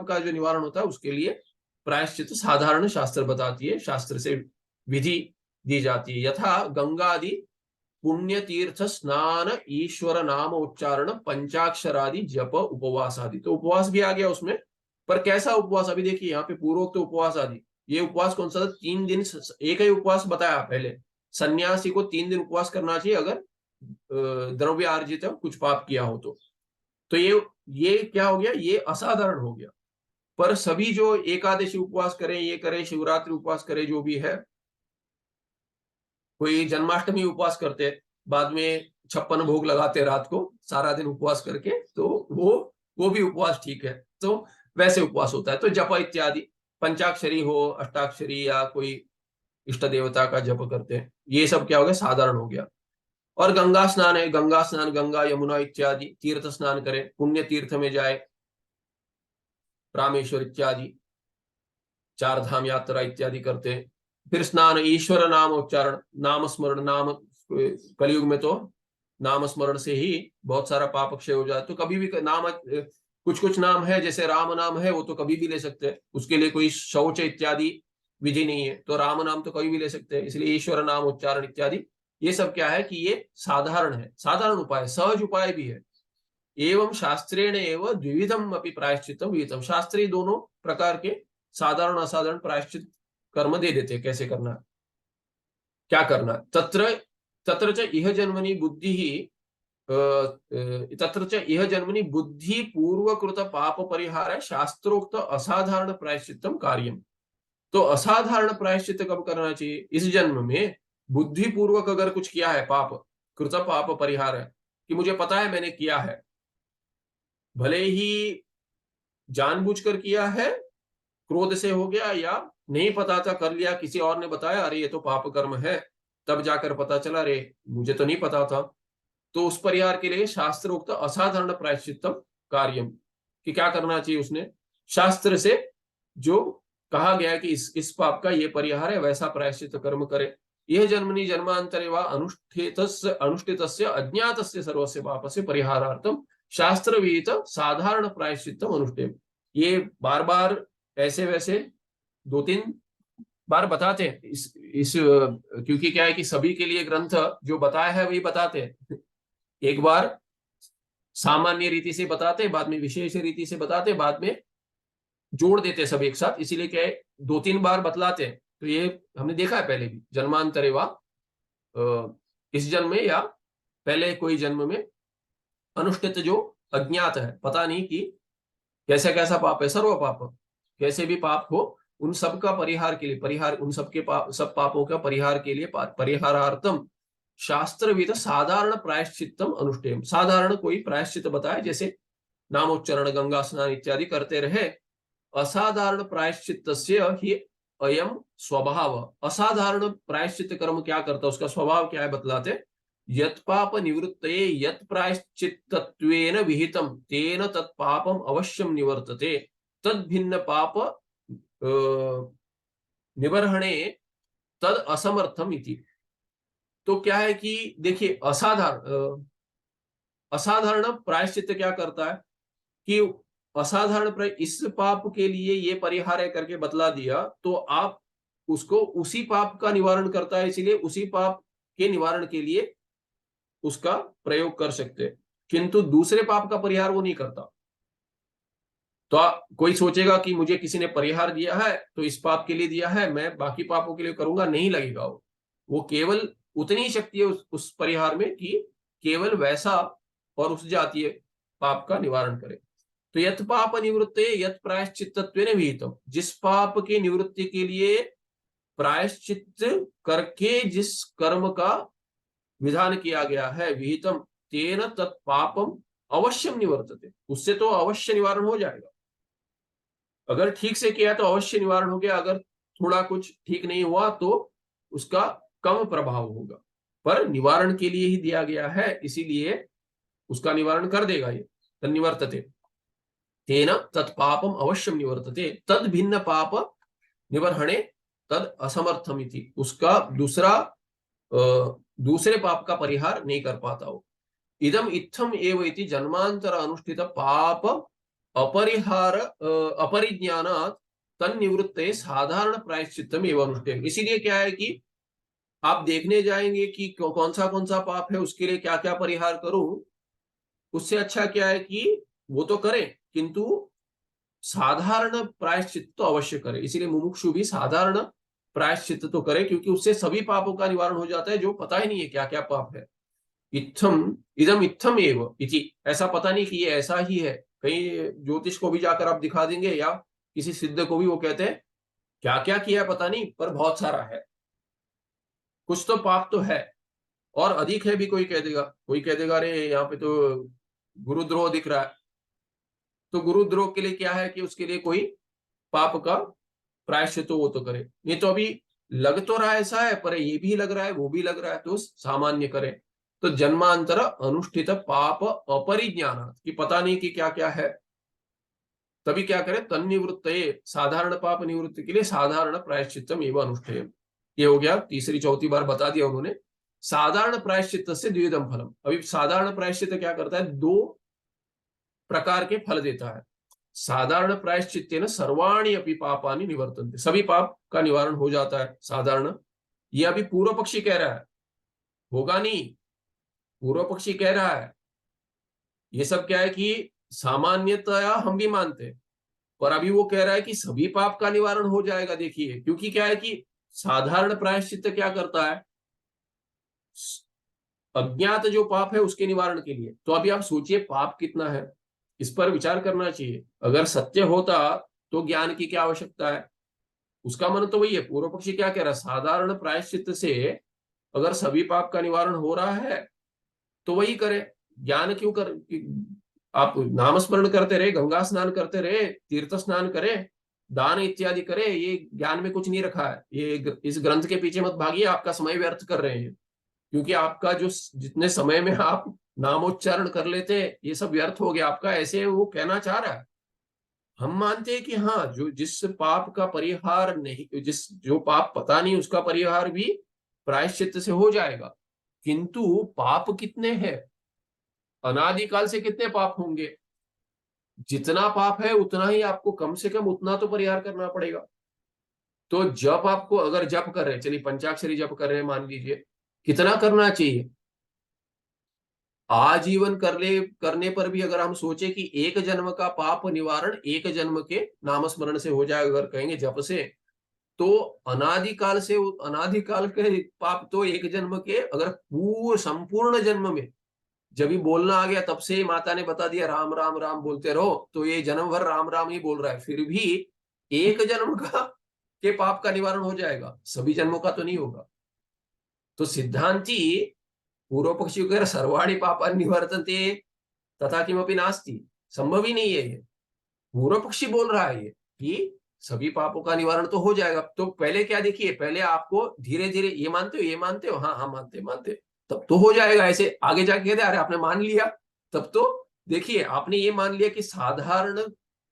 का जो निवारण होता है उसके लिए प्रायश्चित साधारण शास्त्र बताती है, शास्त्र से विधि दी जाती है। यथा गंगा आदि पुण्य तीर्थ स्नान ईश्वर नाम उच्चारण पंचाक्षरादि जप उपवास आदि, तो उपवास भी आ गया उसमें। पर कैसा उपवास, अभी देखिए यहाँ पे पूर्वोक्त उपवास आदि, ये उपवास कौन सा था, 3 दिन, एक ही उपवास बताया पहले। सन्यासी को 3 दिन उपवास करना चाहिए अगर द्रव्य अर्जित है, कुछ पाप किया हो तो ये क्या हो गया, ये असाधारण हो गया। पर सभी जो एकादशी उपवास करें, ये करें, शिवरात्रि उपवास करें, जो भी है, कोई जन्माष्टमी उपवास करते, बाद में 56 भोग लगाते रात को सारा दिन उपवास करके, तो वो भी उपवास ठीक है। तो वैसे उपवास होता है। तो जप इत्यादि, पंचाक्षरी हो, अष्टाक्षरी, या कोई इष्ट देवता का जप करते हैं, ये सब क्या हो गया, साधारण हो गया। और गंगा स्नान है, गंगा स्नान, गंगा यमुना इत्यादि तीर्थ स्नान करें, पुण्य तीर्थ में जाए, रामेश्वर इत्यादि, चार धाम यात्रा इत्यादि करते हैं। फिर स्नान, ईश्वर नाम उच्चारण, नाम स्मरण, नाम कलयुग में तो नाम स्मरण से ही बहुत सारा पाप क्षय हो जाए। तो कभी भी नाम, कुछ कुछ नाम है जैसे राम नाम है, वो तो कभी भी ले सकते हैं, उसके लिए कोई शौच इत्यादि विधि नहीं है, तो राम नाम तो कभी भी ले सकते हैं। इसलिए ईश्वर नाम उच्चारण इत्यादि ये सब क्या है कि ये साधारण है, साधारण उपाय, सहज उपाय भी है। एवं शास्त्रेण एवं द्विविधम अपनी प्रायश्चितम विहितम, शास्त्री दोनों प्रकार के साधारण असाधारण प्रायश्चित कर्म दे देते हैं, कैसे करना, क्या करना। तत्र तत्र च इह जन्मनि बुद्धि ही तत्र च इह जन्मनि बुद्धि पूर्वकृत पाप परिहार शास्त्रोक्त असाधारण प्रायश्चितम कार्यम। तो असाधारण प्रायश्चित कब करना चाहिए? इस जन्म में बुद्धि पूर्वक अगर कुछ किया है पाप, कृत पाप परिहार है, कि मुझे पता है मैंने किया है, भले ही जानबूझकर किया है, क्रोध से हो गया, या नहीं पता था कर लिया, किसी और ने बताया अरे ये तो पाप कर्म है, तब जाकर पता चला अरे मुझे तो नहीं पता था। तो उस परिहार के लिए शास्त्रोक्त असाधारण प्रायश्चितम कार्यम, कि क्या करना चाहिए उसने, शास्त्र से जो कहा गया है कि इस पाप का ये परिहार है, वैसा प्रायश्चित कर्म करे। यह जन्मनि जन्मांतरे वा अनुष्ठितस्य अज्ञातस्य सर्वस्य पापस्य परिहारार्थम शास्त्र विहित साधारण प्रायश्चितम अनुष्ठेय। ये बार बार ऐसे वैसे 2-3 बार बताते हैं इस क्योंकि क्या है कि सभी के लिए ग्रंथ जो बताया है वही बताते हैं। एक बार सामान्य रीति से बताते, बाद में विशेष रीति से बताते, बाद में जोड़ देते सब एक साथ, इसीलिए क्या है 2-3 बार बतलाते हैं। तो ये हमने देखा है पहले भी, जन्मांतरे वा इस जन्म में या पहले कोई जन्म में अनुष्ठित जो अज्ञात है, पता नहीं कि कैसा कैसा पाप है, सर्व पाप कैसे भी पाप हो, उन सब का परिहार के लिए, परिहार उन सबके सब पापों का परिहार के लिए परिहारार्थम शास्त्रविद साधारण प्रायश्चितम अनुष्ठेय। साधारण कोई प्रायश्चित बताए, जैसे नामोच्चारण, गंगा स्नान इत्यादि करते रहे। असाधारण प्रायश्चित ही अयम स्वभाव। असाधारण प्रायश्चित कर्म क्या करता, उसका स्वभाव क्या है बतलाते। यत् पाप निवृत्तये यत् प्रायश्चित्तत्वेन विहितम तेन तत्पापम अवश्यम निवर्तते तद भिन्न पाप निबर्हणे तद असमर्थम इति। तो क्या है कि देखिए असाधारण प्रायश्चित क्या करता है कि असाधारण इस पाप के लिए ये परिहार है करके बतला दिया, तो आप उसको उसी पाप का निवारण करता है, इसीलिए उसी पाप के निवारण के लिए उसका प्रयोग कर सकते हैं, किंतु दूसरे पाप का परिहार वो नहीं करता। तो कोई सोचेगा कि मुझे किसी ने परिहार दिया है तो इस पाप के लिए दिया है, मैं बाकी पापों के लिए करूंगा, नहीं लगेगा। वो केवल उतनी ही शक्ति है उस परिहार में कि केवल वैसा और उस जातीय पाप का निवारण करे। तो यत पाप निवृत्ते यत प्रायश्चित्तत्वेन विहितम, जिस पाप की निवृत्ति के लिए प्रायश्चित करके जिस कर्म का विधान किया गया है, विहितम तेन तत्पापम अवश्यम निवर्तते, उससे तो अवश्य निवारण हो जाएगा। अगर ठीक से किया तो अवश्य निवारण हो गया, अगर थोड़ा कुछ ठीक नहीं हुआ तो उसका कम प्रभाव होगा, पर निवारण के लिए ही दिया गया है, इसीलिए उसका निवारण कर देगा ये। निवर्तते तेन तत्पापम अवश्यम निवर्तते तद भिन्न पाप निवर्हणे तद असमर्थम इति, उसका दूसरे पाप का परिहार नहीं कर पाता हो। इदम इत्थम एव इति जन्मांतर अनुष्ठित पाप अपरिहार अपरिज्ञानात् तन्निवृत्ते साधारण प्रायश्चित्तम एवं अनुष्ठेय। इसीलिए क्या है कि आप देखने जाएंगे कि कौन सा पाप है, उसके लिए क्या क्या परिहार करूं, उससे अच्छा क्या है कि वो तो करें, किंतु साधारण प्रायश्चित तो अवश्य करे। इसीलिए मुमुक्षु भी साधारण प्रायश्चित तो करे, क्योंकि उससे सभी पापों का निवारण हो जाता है जो पता ही नहीं है क्या क्या पाप है। इत्थम इदम इत्थम एव इति, ऐसा पता नहीं कि ये ऐसा ही है। कहीं ज्योतिष को भी जाकर आप दिखा देंगे या किसी सिद्ध को भी, वो कहते हैं क्या क्या किया पता नहीं, पर बहुत सारा है, कुछ तो पाप तो है और अधिक है भी। कोई कह देगा अरे यहाँ पे तो गुरुद्रोह दिख रहा है, तो गुरुद्रोह के लिए क्या है कि उसके लिए कोई पाप का प्रायश्चित वो तो करे, नहीं तो अभी लग तो रहा है ऐसा है, पर ये भी लग रहा है वो भी लग रहा है, तो सामान्य करे। तो जन्मांतर अनुष्ठित पाप अपरिज्ञान, कि पता नहीं कि क्या क्या है, तभी क्या करे, तन्निवृत्त साधारण पाप निवृत्ति के लिए साधारण प्रायश्चितम एवं अनुष्ठेय। ये हो गया, तीसरी चौथी बार बता दिया उन्होंने। साधारण प्रायश्चित से द्विविधम फलम। अभी साधारण प्रायश्चित क्या करता है, दो प्रकार के फल देता है। साधारण प्रायश्चित्तेन सर्वाणि अपि पापानि निवर्तन्ते, सभी पाप का निवारण हो जाता है साधारण। ये अभी पूर्व पक्षी कह रहा है, होगा नहीं, पूर्व पक्षी कह रहा है। ये सब क्या है कि सामान्यतया हम भी मानते हैं, पर अभी वो कह रहा है कि सभी पाप का निवारण हो जाएगा। देखिए, क्योंकि क्या है कि साधारण प्रायश्चित्त क्या करता है, अज्ञात जो पाप है उसके निवारण के लिए। तो अभी आप सोचिए पाप कितना है, इस पर विचार करना चाहिए। अगर सत्य होता तो ज्ञान की क्या आवश्यकता है। उसका मन तो वही है। पूर्व पक्षी क्या कह रहा है, साधारण प्रायश्चित्त से अगर सभी पाप का निवारण हो रहा है तो वही करे, ज्ञान क्यों कर। आप नामस्मरण करते रहे, गंगा स्नान करते रहे, तीर्थ स्नान करें, दान इत्यादि करे, ये ज्ञान में कुछ नहीं रखा है। ये इस ग्रंथ के पीछे मत भागिए, आपका समय व्यर्थ कर रहे हैं। क्योंकि आपका जो जितने समय में आप नामोच्चारण कर लेते, ये सब व्यर्थ हो गया आपका, ऐसे वो कहना चाह रहा है। हम मानते हैं कि हाँ, जो जिस पाप का परिहार नहीं, जो पाप पता नहीं, उसका परिहार भी प्रायश्चित से हो जाएगा। किंतु पाप कितने हैं, अनादिकाल से कितने पाप होंगे। जितना पाप है उतना ही आपको कम से कम उतना तो परिहार करना पड़ेगा। तो जप आपको अगर जप कर रहे हैं, चलिए पंचाक्षरी जप कर रहे हैं मान लीजिए, कितना करना चाहिए। आजीवन करने पर भी अगर हम सोचे कि एक जन्म का पाप निवारण एक जन्म के नामस्मरण से हो जाए, अगर कहेंगे जप से, तो अनादिकाल से अनादिकाल के पाप तो एक जन्म के, अगर पूर्ण संपूर्ण जन्म में जब भी बोलना आ गया तब से माता ने बता दिया राम राम राम बोलते रहो, तो ये जन्म भर राम राम ही बोल रहा है, फिर भी एक जन्म का के पाप का निवारण हो जाएगा, सभी जन्मों का तो नहीं होगा। तो सिद्धांति पूर्व पक्षी कह सर्वाणि पापानि निवर्तन्ते तथा किमपि नास्ति, संभव ही नहीं है ये। पूर्व पक्षी बोल रहा है ये कि सभी पापों का निवारण तो हो जाएगा। तो पहले क्या देखिए, पहले आपको धीरे धीरे, ये मानते हो, हाँ हाँ मानते मानते, तब तो हो जाएगा। ऐसे आगे जाके कहते अरे आपने मान लिया, तब तो देखिए आपने ये मान लिया कि साधारण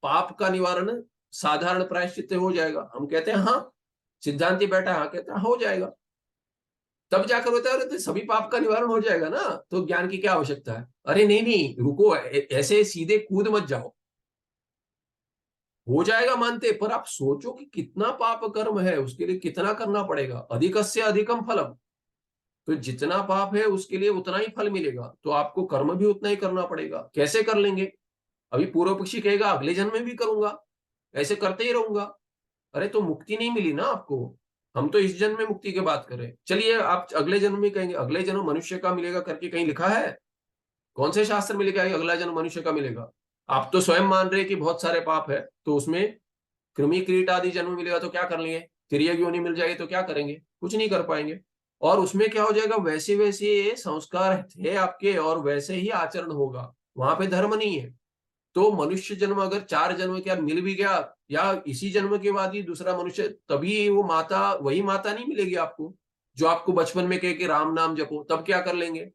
पाप का निवारण साधारण प्रायश्चित हो जाएगा। हम कहते हैं हाँ, सिद्धांति बैठा हाँ, कहते हैं हो जाएगा। तब जाकर होता है तो सभी पाप का निवारण हो जाएगा ना, तो ज्ञान की क्या आवश्यकता है। अरे नहीं नहीं रुको, ऐसे सीधे कूद मत जाओ, हो जाएगा मानते, पर आप सोचो कि कितना पाप कर्म है, उसके लिए कितना करना पड़ेगा। अधिकस्य अधिकम फलम, तो जितना पाप है उसके लिए उतना ही फल मिलेगा, तो आपको कर्म भी उतना ही करना पड़ेगा। कैसे कर लेंगे, अभी पूर्व पक्षी कहेगा अगले जन्म में भी करूंगा, ऐसे करते ही रहूंगा। अरे तो मुक्ति नहीं मिली ना आपको, हम तो इस जन्म में मुक्ति की बात कर रहे हैं। चलिए आप अगले जन्म में कहेंगे अगले जन्म मनुष्य का मिलेगा करके कहीं लिखा है, कौन से शास्त्र में लिखा है अगला जन्म मनुष्य का मिलेगा। आप तो स्वयं मान रहे कि बहुत सारे पाप है, तो उसमें कृमि कीट आदि जन्म मिलेगा तो क्या कर लेंगे, तिर्यक योनि मिल जाएगी तो क्या करेंगे, कुछ नहीं कर पाएंगे। और उसमें क्या हो जाएगा, वैसे वैसे संस्कार थे आपके और वैसे ही आचरण होगा, वहां पे धर्म नहीं है। तो मनुष्य जन्म अगर 4 जन्म के बाद मिल भी गया, या इसी जन्म के बाद ही दूसरा मनुष्य, तभी वो माता वही माता नहीं मिलेगी आपको जो आपको बचपन में कहे कि राम नाम जपो, तब क्या कर लेंगे।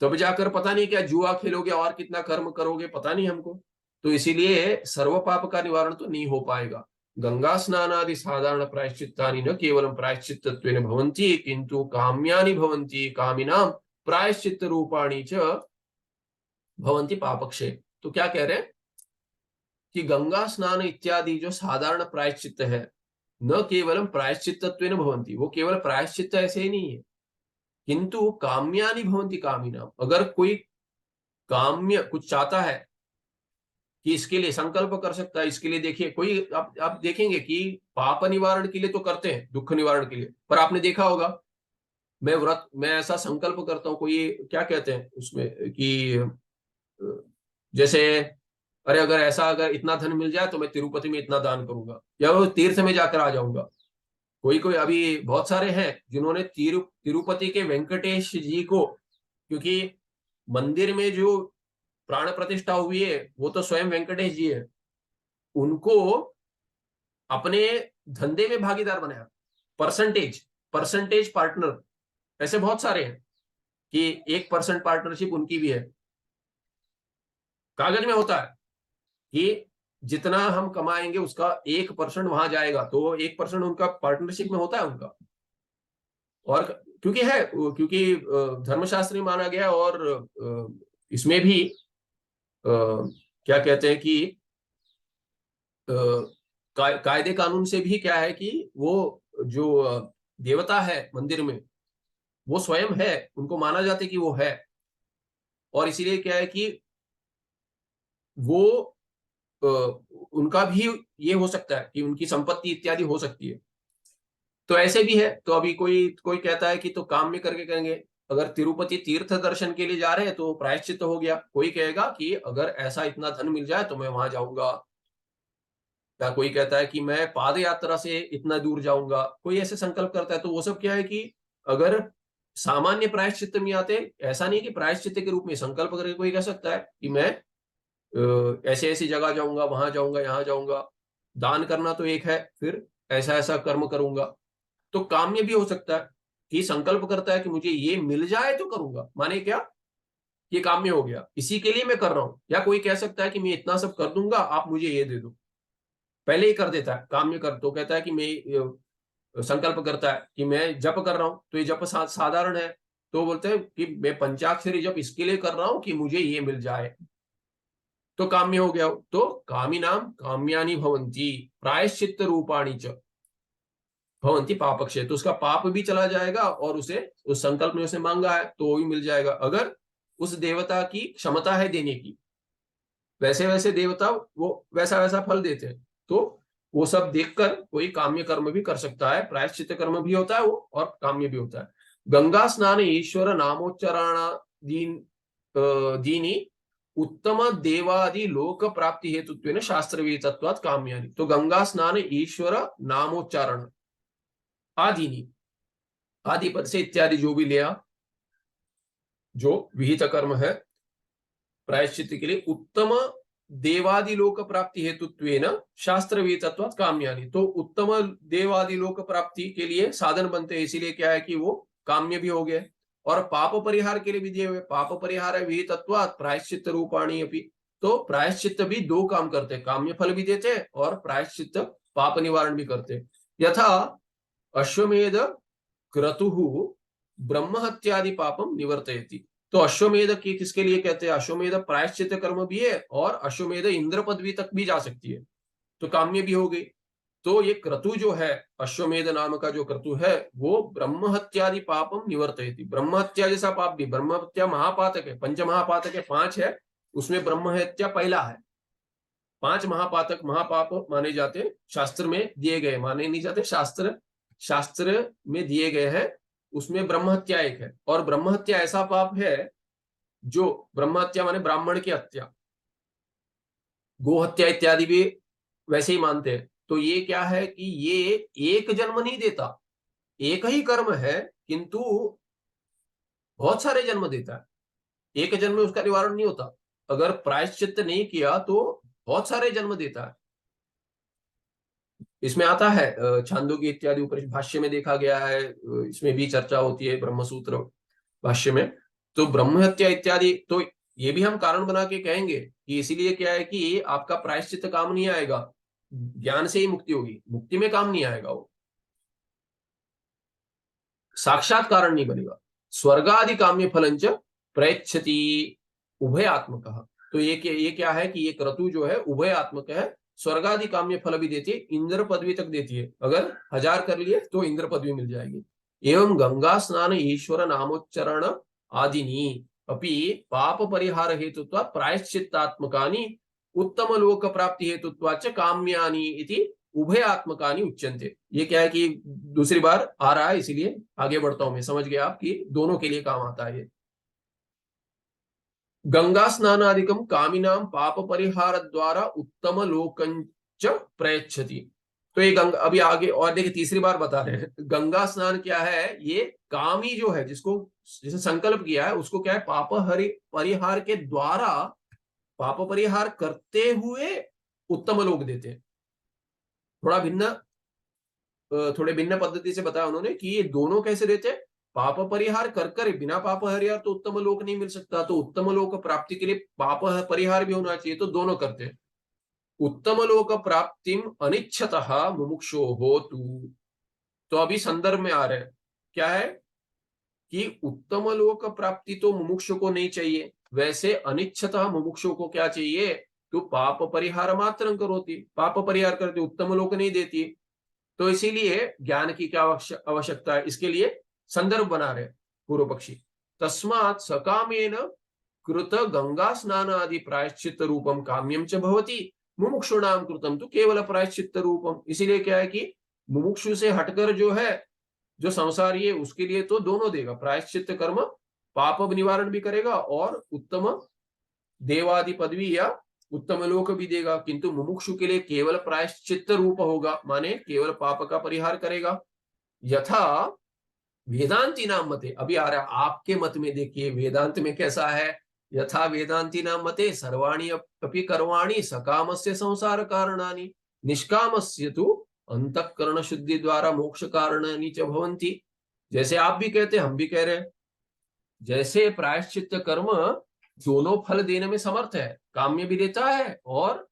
तब जाकर पता नहीं क्या जुआ खेलोगे और कितना कर्म करोगे, पता नहीं हमको। तो इसीलिए सर्व पाप का निवारण तो नहीं हो पाएगा। गंगा स्नानादि साधारण प्रायश्चित्तानि न केवलम प्रायश्चित्तत्वेन भवन्ति किंतु काम्यानि भवन्ति कामिनाम प्रायश्चित्त रूपाणि च भवन्ति पापक्षय। तो क्या कह रहे हैं कि गंगा स्नान इत्यादि जो साधारण प्रायश्चित्त है, न केवलम प्रायश्चित्तत्वेन भवन्ति, वो केवल प्रायश्चित्त ऐसे ही नहीं है, किंतु काम्यानि भवन्ति कामिनाम, अगर कोई काम्य कुछ चाहता है कि इसके लिए संकल्प कर सकता है, इसके लिए देखिए कोई आप देखेंगे कि पाप निवारण के लिए तो करते हैं, दुख निवारण के लिए, पर आपने देखा होगा मैं ऐसा संकल्प करता हूं, कोई क्या कहते हैं उसमें कि जैसे अरे अगर इतना धन मिल जाए तो मैं तिरुपति में इतना दान करूंगा, या वो तीर्थ में जाकर आ जाऊंगा। कोई कोई अभी बहुत सारे हैं जिन्होंने तिरुपति के वेंकटेश जी को, क्योंकि मंदिर में जो प्राण प्रतिष्ठा हुई है वो तो स्वयं वेंकटेश जी है, उनको अपने धंधे में भागीदार बनाया, परसेंटेज परसेंटेज पार्टनर। ऐसे बहुत सारे हैं कि 1% पार्टनरशिप उनकी भी है, कागज में होता है कि जितना हम कमाएंगे उसका 1% वहां जाएगा, तो 1% उनका पार्टनरशिप में होता है उनका। और क्योंकि है, क्योंकि धर्मशास्त्री माना गया, और इसमें भी क्या कहते हैं कि कायदे कानून से भी क्या है कि वो जो देवता है मंदिर में, वो स्वयं है, उनको माना जाता है कि वो है, और इसीलिए क्या है कि वो अ, उनका भी ये हो सकता है कि उनकी संपत्ति इत्यादि हो सकती है। तो ऐसे भी है। तो अभी कोई कोई कहता है कि तो काम में करके करेंगे, अगर तिरुपति तीर्थ दर्शन के लिए जा रहे हैं तो प्रायश्चित हो गया। कोई कहेगा कि अगर ऐसा इतना धन मिल जाए तो मैं वहां जाऊंगा, या कोई कहता है कि मैं पाद यात्रा से इतना दूर जाऊंगा, कोई ऐसे संकल्प करता है। तो वो सब क्या है कि अगर सामान्य प्रायश्चित में आते, ऐसा नहीं कि प्रायश्चित के रूप में संकल्प करके कोई कह सकता है कि मैं ऐसे ऐसी जगह जाऊंगा, वहां जाऊंगा, यहाँ जाऊंगा। दान करना तो एक है, फिर ऐसा ऐसा कर्म करूंगा। तो काम्य भी हो सकता है कि संकल्प करता है कि मुझे ये मिल जाए तो करूंगा, माने क्या, ये काम्य हो गया, इसी के लिए मैं कर रहा हूं। या कोई कह सकता है कि मैं इतना सब कर दूंगा, आप मुझे ये दे दो, पहले ही कर देता है काम्य। कर तो कहता है कि मैं संकल्प करता है कि मैं जप कर रहा हूं, तो ये जप साधारण है, तो बोलते हैं कि मैं पंचाक्षरी जप इसके लिए कर रहा हूं कि मुझे ये मिल जाए, तो काम्य हो गया। तो कामिनाम काम्यानि भवन्ति प्रायश्चित्त रूपाणी च भवन्ति पापक्षय। तो उसका पाप भी चला जाएगा, और उसे उस संकल्प में उसने मांगा है तो वो भी मिल जाएगा, अगर उस देवता की क्षमता है देने की। वैसे वैसे देवता वो वैसा वैसा फल देते हैं, तो वो सब देखकर कोई काम्य कर्म भी कर सकता है। प्रायश्चित कर्म भी होता है वो, और काम्य भी होता है। गंगा स्नान ईश्वर नामोच्चारणा दीन दीनी उत्तम देवादि लोक प्राप्ति हेतुत्वेन शास्त्र विहितत्वात् काम्यानि। तो गंगा स्नान ईश्वर नामोच्चारण आदीनी, आदि पद से इत्यादि जो भी लिया, जो विहित कर्म है प्रायश्चित के लिए, उत्तम देवादि लोक प्राप्ति हेतुत्वेन शास्त्र विहितत्वात् काम्यानि। तो उत्तम देवादि लोक प्राप्ति के लिए साधन बनते हैं, इसीलिए क्या है कि वो काम्य भी हो गए। और पाप परिहार के लिए भी दिए हुए, पाप परिहार विहितत्वात् प्रायश्चित रूपाणी अपि। तो प्रायश्चित भी दो काम करते हैं, काम्य फल भी देते हैं और प्रायश्चित पाप निवारण भी करते हैं। यथा अश्वमेध क्रतुः ब्रह्म हत्यादि पापम निवर्तयति। तो अश्वमेध की किसके लिए कहते हैं, अश्वमेध प्रायश्चित कर्म भी है, और अश्वमेध इंद्र पदवी तक भी जा सकती है, तो काम्य भी हो गई। तो ये क्रतु जो है, अश्वमेध नाम का जो क्रतु है, वो ब्रह्म हत्यादि पापम निवर्तयति। ब्रह्म हत्या जैसा पाप भी, ब्रह्म हत्या महापातक है, पंच महापातक है, 5 है, उसमें ब्रह्म हत्या पहला है। 5 महापातक महापाप माने जाते, शास्त्र में दिए गए, माने नहीं जाते, शास्त्र शास्त्र में दिए गए हैं, उसमें ब्रह्म हत्या एक है। और ब्रह्म हत्या ऐसा पाप है जो, ब्रह्म हत्या माने ब्राह्मण की हत्या, गो हत्या इत्यादि भी वैसे ही मानते हैं। तो ये क्या है कि ये एक जन्म नहीं देता, एक ही कर्म है, किंतु बहुत सारे जन्म देता है। एक जन्म में उसका निवारण नहीं होता, अगर प्रायश्चित नहीं किया तो बहुत सारे जन्म देता है। इसमें आता है छांदोग्य इत्यादि ऊपर भाष्य में देखा गया है, इसमें भी चर्चा होती है ब्रह्मसूत्र भाष्य में। तो ब्रह्म हत्या इत्यादि, तो ये भी हम कारण बना के कहेंगे कि इसीलिए क्या है कि आपका प्रायश्चित काम नहीं आएगा, ज्ञान से ही मुक्ति होगी, मुक्ति में काम नहीं आएगा वो, साक्षात कारण नहीं बनेगा। स्वर्गादि काम्य फलंच प्रयच्छति उभयात्मक। तो ये क्या है कि ये क्रतु जो है उभयात्मक है, स्वर्गादि काम्य फल भी देती है, इंद्र पदवी तक देती है। अगर 1000 कर लिए तो इंद्र पदवी मिल जाएगी। एवं गंगा स्नान ईश्वर नामोच्चरण आदिनी अपि पाप परिहार हेतुत्वा प्रायश्चित्तात्मकानि उत्तम लोक प्राप्ति हेतुत्वाच काम्यानि इति उभयात्मकानि उच्यन्ते। ये क्या है कि दूसरी बार आ रहा है, इसीलिए आगे बढ़ता हूं मैं, समझ गया आप कि दोनों के लिए काम आता है ये। गंगा स्नानादिकम कामिनाम पाप परिहार द्वारा उत्तम लोकंच प्रयच्छति। तो ये गंगा, अभी आगे और देखिए तीसरी बार बता रहे हैं, गंगा स्नान क्या है, ये कामी जो है, जिसको जिसे संकल्प किया है उसको क्या है, पाप हरि परिहार के द्वारा, पाप परिहार करते हुए उत्तम लोक देते हैं। थोड़ा भिन्न, थोड़े भिन्न पद्धति से बताया उन्होंने कि ये दोनों कैसे देते हैं। पाप परिहार कर कर, बिना पाप परिहार तो उत्तम लोक नहीं मिल सकता, तो उत्तम लोक प्राप्ति के लिए पाप परिहार भी होना चाहिए, तो दोनों करते हैं। उत्तम लोक प्राप्तिम अनिच्छतः मुमुक्षो हो तू। तो अभी संदर्भ में आ रहे हैं क्या है, कि उत्तम लोक प्राप्ति तो मुमुक्षु को नहीं चाहिए, वैसे अनिच्छतः मुमुक्षु को क्या चाहिए, तो पाप परिहार मात्र करोति, पाप परिहार करती, उत्तम लोक नहीं देती। तो इसीलिए ज्ञान की क्या आवश्यकता है, इसके लिए संदर्भ बना रहे पूर्व पक्षी। तस्मात् सकामेन कृत गंगा स्नान आदि प्रायश्चित रूपम काम्यम च भवति, मुमुक्षुणाम कृतम तो केवल प्रायश्चित रूपम। इसीलिए क्या है कि मुमुक्षु से हटकर जो है, जो संसारी है, उसके लिए तो दोनों देगा, प्रायश्चित कर्म पाप निवारण भी करेगा और उत्तम देवादि पदवी या उत्तम लोक भी देगा, किंतु मुमुक्षु के लिए केवल प्रायश्चित रूप होगा, माने केवल पाप का परिहार करेगा। यथा वेदांती नाम मते, अभी आ रहा आपके मत में, देखिए वेदांत में कैसा है। यथा वेदांती नाम मते सर्वाणि अपि कर्माणि सकामस्य संसार कारणानि, निष्कामस्य तु अंतःकरण शुद्धि द्वारा मोक्ष कारणानि च भवन्ति। जैसे आप भी कहते हम भी कह रहे हैं, जैसे प्रायश्चित कर्म दोनों फल देने में समर्थ है, काम्य भी देता है और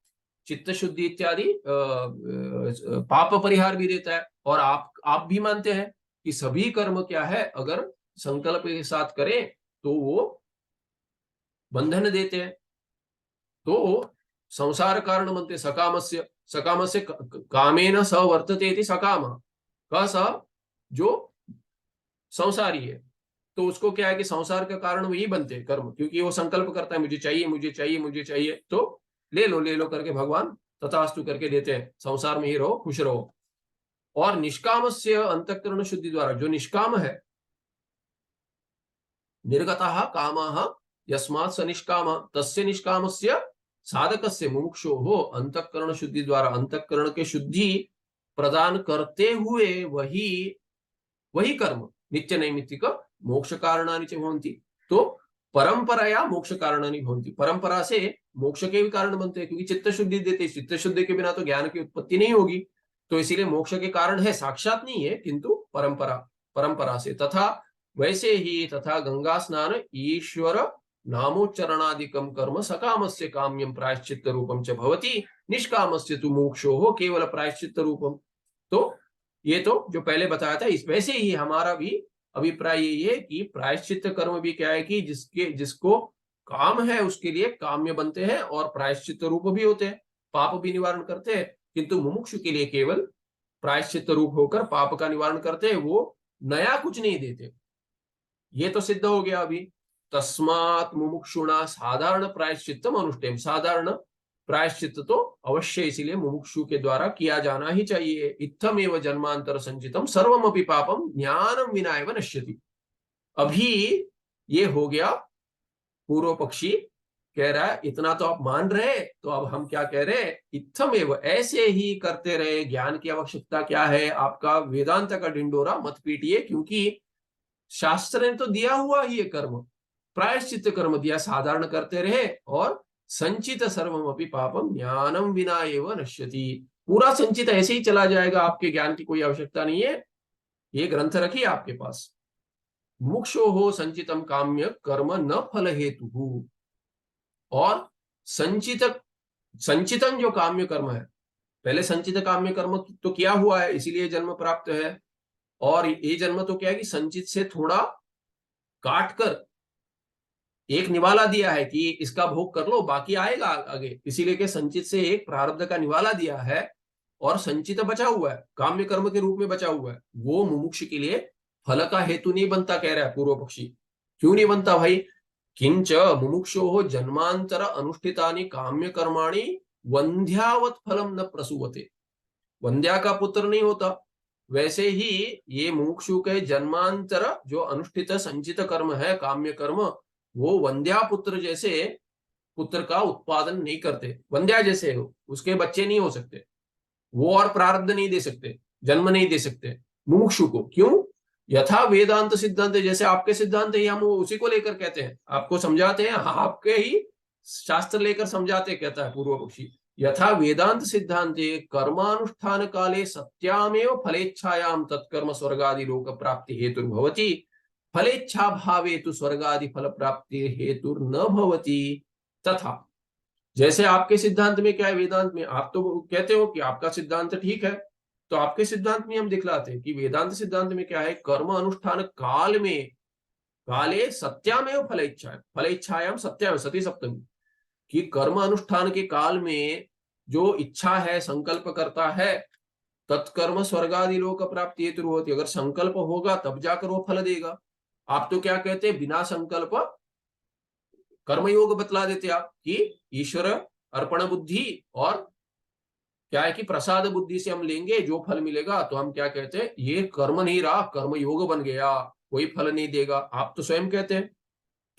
चित्त शुद्धि इत्यादि पाप परिहार भी देता है। और आप भी मानते हैं कि सभी कर्म क्या है, अगर संकल्प के साथ करें तो वो बंधन देते हैं। तो संसार कारण बनते सकामस्य, सकामस्य कामेन स वर्तते इति सकाम का स जो संसारी है, तो उसको क्या है कि संसार का कारण वही बनते हैं कर्म, क्योंकि वो संकल्प करता है मुझे चाहिए मुझे चाहिए मुझे चाहिए, तो ले लो करके भगवान तथास्तु करके देते हैं, संसार में ही रहो खुश रहो। और निष्कामस्य अंतःकरण शुद्धि द्वारा, जो निष्काम है, निर्गतः कामः यस्मात् स निष्काम तस्य निष्कामस्य साधकस्य मुमुक्षोः अंतःकरण शुद्धि द्वारा, अंतःकरण के शुद्धि प्रदान करते हुए वही कर्म नित्य नैमित्तिक मोक्ष कारणानि च भवन्ति। तो परंपराया मोक्ष कारणानि भवन्ति, परंपरा से मोक्ष के भी कारण बनते हैं, क्योंकि चित्त शुद्धि देते, चित्त शुद्धि के बिना तो ज्ञान की उत्पत्ति नहीं होगी। तो इसीलिए मोक्ष के कारण है, साक्षात नहीं है, किंतु परंपरा से। तथा वैसे ही तथा गंगा स्नान ईश्वर नामोच्चरणादिकम कर्म सकामस्य काम्यम प्रायश्चित्त रूपम च भवति, निष्कामस्य तु मोक्षो केवल प्रायश्चित्त रूपम। तो ये तो जो पहले बताया था, इस वैसे ही हमारा भी अभिप्राय यही है कि प्रायश्चित्त कर्म भी क्या है कि जिसको काम है उसके लिए काम्य बनते हैं और प्रायश्चित्त रूप भी होते हैं, पाप भी निवारण करते हैं, किंतु मुमुक्षु के लिए केवल प्रायश्चित्त रूप होकर पाप का निवारण करते हैं, वो नया कुछ नहीं देते। ये तो सिद्ध हो गया अभी। तस्मात् मुमुक्षुणा साधारण प्रायश्चित्तम अनुष्ठेयम, साधारण प्रायश्चित तो अवश्य इसीलिए मुमुक्षु के द्वारा किया जाना ही चाहिए। इत्थमेव जन्मांतर संचितम सर्वमपि पापम ज्ञानम विना एव नश्यति। अभी ये हो गया, पूर्व पक्षी कह रहा है इतना तो आप मान रहे, तो अब हम क्या कह रहे हैं, इत्थमेव ऐसे ही करते रहे, ज्ञान की आवश्यकता क्या है, आपका वेदांत का डिंडोरा मत पीटिए, क्योंकि शास्त्र ने तो दिया हुआ ही ये कर्म, प्रायश्चित कर्म दिया, साधारण करते रहे और संचित सर्वमपि पापम ज्ञानम विना एव नश्यति, पूरा संचित ऐसे ही चला जाएगा, आपके ज्ञान की कोई आवश्यकता नहीं है। ये ग्रंथ रखिए आपके पास, मुक्षो हो संचितम काम्य कर्म न फल हेतु। और संचितम जो काम्य कर्म है, पहले संचित काम्य कर्म तो किया हुआ है, इसीलिए जन्म प्राप्त है। और ये जन्म तो क्या है कि संचित से थोड़ा काट कर एक निवाला दिया है कि इसका भोग कर लो, बाकी आएगा आगे, इसीलिए कि संचित से एक प्रारब्ध का निवाला दिया है और संचित बचा हुआ है, काम्य कर्म के रूप में बचा हुआ है, वो मुमुक्ष के लिए फल का हेतु नहीं बनता, कह रहा है पूर्व पक्षी। क्यों नहीं बनता भाई? किंच मुमुक्षो जन्मांतर अनुष्ठितानि काम्य कर्माणि वंध्यावत फलम न प्रसूवते, वंध्या का पुत्र नहीं होता, वैसे ही ये मुमुक्षु के जन्मांतर जो अनुष्ठित संचित कर्म है, काम्य कर्म, वो वंध्या पुत्र जैसे पुत्र का उत्पादन नहीं करते, वंध्या जैसे हो उसके बच्चे नहीं हो सकते, वो और प्रारब्ध नहीं दे सकते, जन्म नहीं दे सकते मुमुक्षु को। क्यों? यथा वेदांत सिद्धांत, जैसे आपके सिद्धांत है, हम उसी को लेकर कहते हैं, आपको समझाते हैं, आपके ही शास्त्र लेकर समझाते, कहता है पूर्व पक्षी। यथा वेदांत सिद्धांते कर्मानुष्ठान काले सत्यामेव फलेच्छायाम तत्कर्म स्वर्गादि लोक प्राप्ति हेतु भवति, फलेच्छा भावे तो स्वर्गादि फल प्राप्ति हेतु न भवति। तथा जैसे आपके सिद्धांत में क्या है, वेदांत में आप तो कहते हो कि आपका सिद्धांत ठीक है, तो आपके सिद्धांत में हम दिखलाते हैं कि वेदांत सिद्धांत में क्या है, कर्म अनुष्ठान काल में काले सत्यामेव फल इच्छायाम सत्याम सती सप्तमी, कि कर्म अनुष्ठान के काल में जो इच्छा है, संकल्प करता है, तत्कर्म स्वर्गादि लोक प्राप्ति हेतु होती। अगर संकल्प होगा तब जाकर वो फल देगा। आप तो क्या कहते हैं, बिना संकल्प कर्मयोग बतला देते आप कि ईश्वर अर्पण बुद्धि और क्या है कि प्रसाद बुद्धि से हम लेंगे जो फल मिलेगा। तो हम क्या कहते हैं, ये कर्म नहीं रहा, कर्म योग बन गया, कोई फल नहीं देगा, आप तो स्वयं कहते हैं।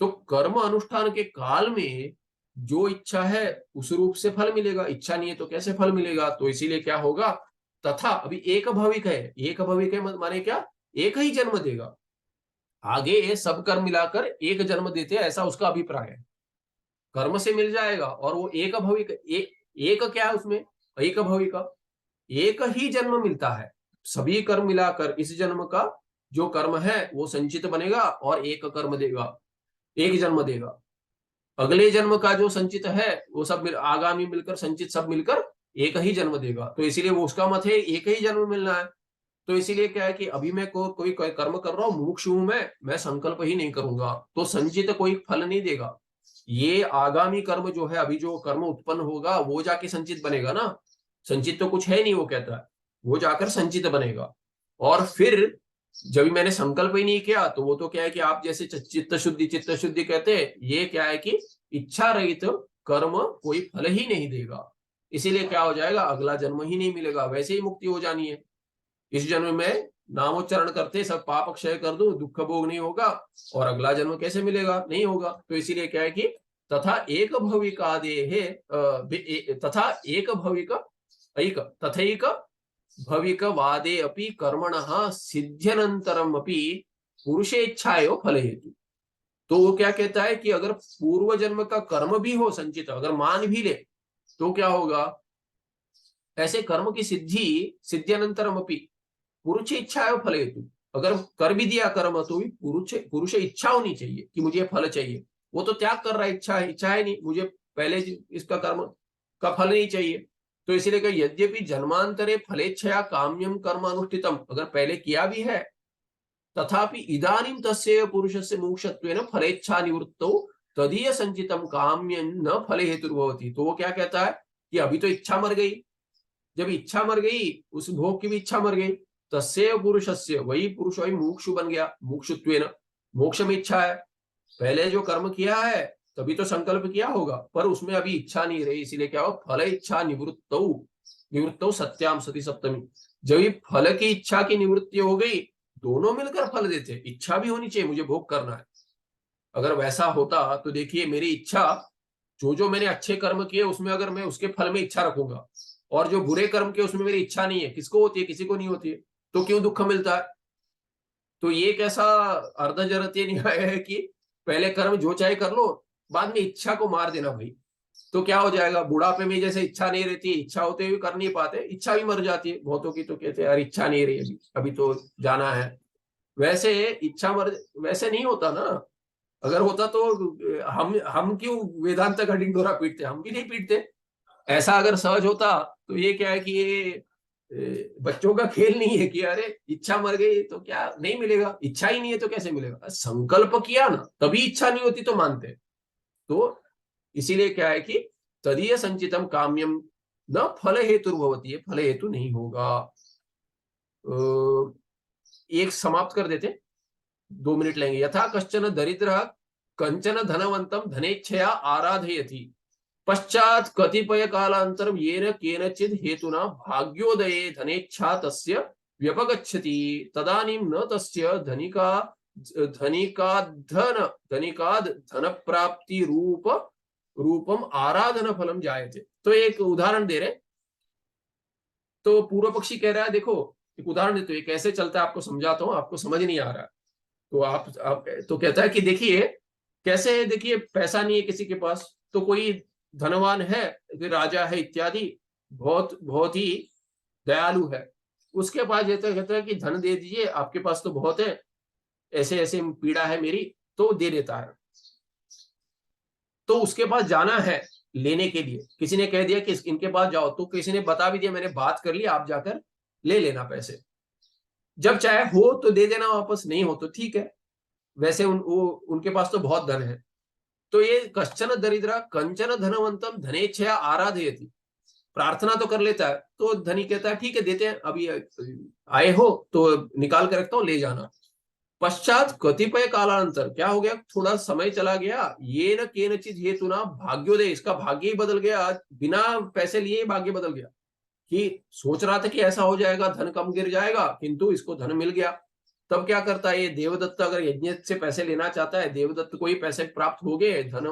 तो कर्म अनुष्ठान के काल में जो इच्छा है उस रूप से फल मिलेगा, इच्छा नहीं है तो कैसे फल मिलेगा। तो इसीलिए क्या होगा, तथा अभी एक भविक है, एक भविक है माने क्या, एक ही जन्म देगा। आगे ये सब कर्म मिलाकर एक जन्म देते हैं, ऐसा उसका अभिप्राय है। कर्म से मिल जाएगा और वो एक भविक, एक क्या है उसमें, एक भविक, एक ही जन्म मिलता है। सभी कर्म मिलाकर इस जन्म का जो कर्म है वो संचित बनेगा और एक कर्म देगा, एक जन्म देगा। अगले जन्म का जो संचित है वो सब आगामी मिलकर संचित सब मिलकर एक ही जन्म देगा। तो इसीलिए वो उसका मत है एक ही जन्म मिलना है। तो इसीलिए क्या है कि अभी मैं कोई कर्म कर रहा हूं, मुमुक्षु हूं मैं संकल्प ही नहीं करूंगा तो संचित कोई फल नहीं देगा। ये आगामी कर्म जो है, अभी जो कर्म उत्पन्न होगा वो जाके संचित बनेगा ना। संचित तो कुछ है नहीं, वो कहता है वो जाकर संचित बनेगा। और फिर जब मैंने संकल्प ही नहीं किया तो वो तो क्या है कि आप जैसे चित्त शुद्धि कहते हैं, ये क्या है कि इच्छा रहित कर्म कोई फल ही नहीं देगा। इसीलिए क्या हो जाएगा, अगला जन्म ही नहीं मिलेगा, वैसे ही मुक्ति हो जानी है। इस जन्म में नामोच्चारण करते सब पाप क्षय कर दूं, दुख भोग नहीं होगा, और अगला जन्म कैसे मिलेगा, नहीं होगा। तो इसीलिए क्या है कि तथा एक भविकादेहे तथा एक भविक ऐक तथैक भविक वादे अपि कर्मणः सिद्ध्यनंतरम अपि पुरुषेच्छायो फल हेतु। तो वो क्या कहता है कि अगर पूर्व जन्म का कर्म भी हो संचित, अगर मान भी ले तो क्या होगा, ऐसे कर्म की सिद्ध्यनंतरम अपि पुरुष इच्छा है फल हेतु। अगर कर भी दिया कर्म तो भी पुरुष इच्छा होनी चाहिए कि मुझे फल चाहिए। वो तो त्याग कर रहा है, इच्छा है नहीं, मुझे पहले इसका कर्म का फल नहीं चाहिए। तो इसीलिए कि यद्यपि जन्मांतरे फलेच्छया काम्यम कर्म अनुष्ठितम, अगर पहले किया भी है, तथापि इदानीं तस्य पुरुषस्य मोक्षत्वेन फलेच्छा निवृत्तौ तदीय संचितम काम्यं न फल हेतुर्भवति। तो वो क्या कहता है कि अभी तो इच्छा मर गई, जब इच्छा मर गई उस भोग की भी इच्छा मर गई, तस्य पुरुषस्य, वही पुरुष वही मुमुक्षु बन गया, मुमुक्षुत्वेन, मोक्ष में इच्छा है। पहले जो कर्म किया है तभी तो संकल्प किया होगा, पर उसमें अभी इच्छा नहीं रही, इसीलिए क्या हो, फल इच्छा निवृत्तौ सत्याम सती सप्तमी। जब फल की इच्छा की निवृत्ति हो गई, दोनों मिलकर फल देते। इच्छा भी होनी चाहिए, मुझे भोग करना है। अगर वैसा होता तो देखिए मेरी इच्छा, जो मैंने अच्छे कर्म किए उसमें अगर मैं उसके फल में इच्छा रखूंगा, और जो बुरे कर्म के उसमें मेरी इच्छा नहीं है, किसको होती है, किसी को नहीं होती है, तो क्यों दुख मिलता है। तो ये कैसा अर्धजरतीय न्याय है कि पहले कर्म जो चाहे कर लो, बाद में इच्छा को मार देना भाई। तो क्या हो जाएगा, बुढ़ापे में जैसे इच्छा नहीं रहती, इच्छा होते हुए कर नहीं पाते, इच्छा भी मर जाती है बहुतों की। तो कहते हैं यार इच्छा नहीं रही, अभी तो जाना है। वैसे इच्छा मर, वैसे नहीं होता ना। अगर होता तो हम क्यों वेदांत का ढिंढोरा पीटते, हम भी नहीं पीटते। ऐसा अगर सहज होता तो ये क्या है कि ये बच्चों का खेल नहीं है कि अरे इच्छा मर गई तो क्या नहीं मिलेगा, इच्छा ही नहीं है तो कैसे मिलेगा। संकल्प किया ना तभी इच्छा नहीं होती तो मानते। तो इसीलिए क्या है कि तदीय संचितम काम्यम न फल हेतुर्भवती, फल हेतु नहीं होगा। एक समाप्त कर देते, 2 मिनट लेंगे। यथा कश्चन दरिद्र कंचन धनवंतम धनेच्छया आराधयति, पश्चात कतिपय कालांतरम येन केनचिद हेतुना भाग्योदये धनेच्छा तस्य व्यपगच्छति, तदानीं न तस्य धनिकाद धन प्राप्ति रूपम आराधन फलम जायते। तो एक उदाहरण दे रहे, तो पूर्व पक्षी कह रहा है देखो एक उदाहरण देते हुए कैसे चलता है आपको समझाता हूं, आपको समझ नहीं आ रहा तो आप तो कहता है कि देखिए कैसे, देखिए पैसा नहीं है किसी के पास, तो कोई धनवान है, राजा है इत्यादि, बहुत बहुत ही दयालु है, उसके पास कहता है कि धन दे दीजिए, आपके पास तो बहुत है, ऐसे ऐसे पीड़ा है मेरी, तो दे देता है। तो उसके पास जाना है लेने के लिए, किसी ने कह दिया कि इनके पास जाओ, तो किसी ने बता भी दिया मैंने बात कर ली, आप जाकर ले लेना पैसे, जब चाहे हो तो दे देना वापस, नहीं हो तो ठीक है। वैसे उनके पास तो बहुत धन है। तो ये कश्चन दरिद्र कंचन धनवंतम धनेच्छया आराधयति, प्रार्थना तो कर लेता है, तो धनी कहता है ठीक है देते हैं, अभी आए हो तो निकाल के रखता हूं, ले जाना। पश्चात कतिपय कालांतर क्या हो गया, थोड़ा समय चला गया, ये न केनचित हेतुना भाग्योदय, इसका भाग्य ही बदल गया, बिना पैसे लिए भाग्य बदल गया, कि सोच रहा था कि ऐसा हो जाएगा, धन कम गिर जाएगा, किंतु इसको धन मिल गया। तब क्या करता है ये देवदत्त, अगर यज्ञ से पैसे लेना चाहता है, देवदत्त को ही पैसे प्राप्त हो गए धन,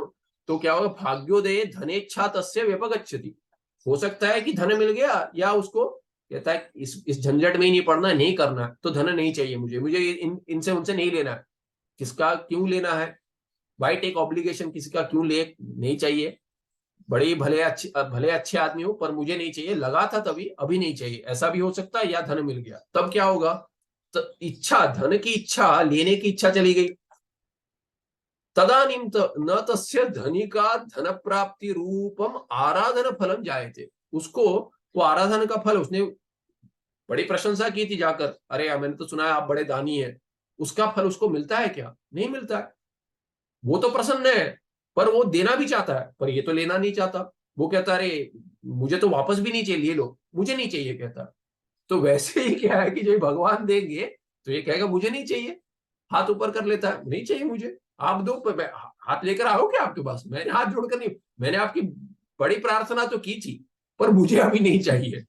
तो क्या होगा, भाग्योदय धनेच्छा तस्य व्यपगच्छति, हो सकता है कि धन मिल गया, या उसको कहता है इस झंझट में ही नहीं पड़ना, नहीं करना, तो धन नहीं चाहिए मुझे, मुझे इनसे उनसे नहीं लेना है, किसका क्यों लेना है, वाई टेक ऑब्लिगेशन, किसी का क्यों ले, नहीं चाहिए, बड़े भले अच्छे आदमी हो पर मुझे नहीं चाहिए, लगा था तभी, अभी नहीं चाहिए, ऐसा भी हो सकता है, या धन मिल गया, तब क्या होगा, तो इच्छा, धन की इच्छा, लेने की इच्छा चली गई, तदानीम न तस्य धनिका धन प्राप्ति रूपम आराधन फलम जायते, उसको वो आराधन का फल, उसने बड़ी प्रशंसा की थी जाकर, अरे मैंने तो सुना है आप बड़े दानी हैं, उसका फल उसको मिलता है क्या, नहीं मिलता है। वो तो प्रसन्न है, पर वो देना भी चाहता है, पर ये तो लेना नहीं चाहता, वो कहता अरे मुझे तो वापस भी नहीं चाहिए, ले लो, मुझे नहीं चाहिए कहता। तो वैसे ही क्या है कि जो भगवान देंगे तो ये कहेगा मुझे नहीं चाहिए, हाथ ऊपर कर लेता है, नहीं चाहिए मुझे, आप दो, हाथ लेकर आओ क्या आपके पास, मैंने हाथ जोड़कर नहीं, मैंने आपकी बड़ी प्रार्थना तो की थी, पर मुझे अभी नहीं चाहिए।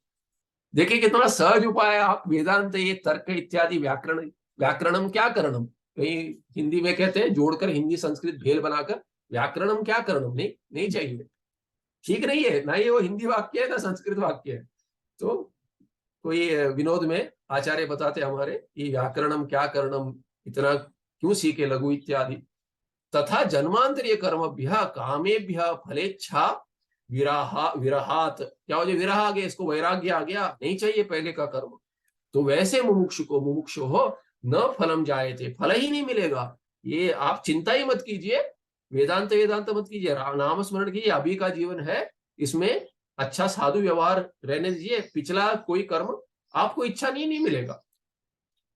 देखिए कितना सहज उपाय है, आप वेदांत, ये तर्क इत्यादि व्याकरण, व्याकरणम क्या करणम, कहीं हिंदी में कहते हैं जोड़कर, हिंदी संस्कृत भेल बनाकर, व्याकरणम क्या करणम, नहीं नहीं चाहिए, ठीक नहीं है ना, ये वो हिंदी वाक्य है ना संस्कृत वाक्य है। तो कोई विनोद में आचार्य बताते हमारे कि व्याकरणम क्या करणम, इतना क्यों सीखे लघु इत्यादि, तथा जन्मांतरीय कर्मभ्य कामेभ्य फलेच्छा विरहात, क्या हो जाए, विरह आ गया, इसको वैराग्य आ गया, नहीं चाहिए पहले का कर्म, तो वैसे मुमुक्षु हो न फलम जाए थे, फल ही नहीं मिलेगा, ये आप चिंता ही मत कीजिए, वेदांत वेदांत मत कीजिए, नाम स्मरण कीजिए, अभी का जीवन है, इसमें अच्छा साधु व्यवहार रहने दीजिए, पिछला कोई कर्म आपको इच्छा नहीं मिलेगा।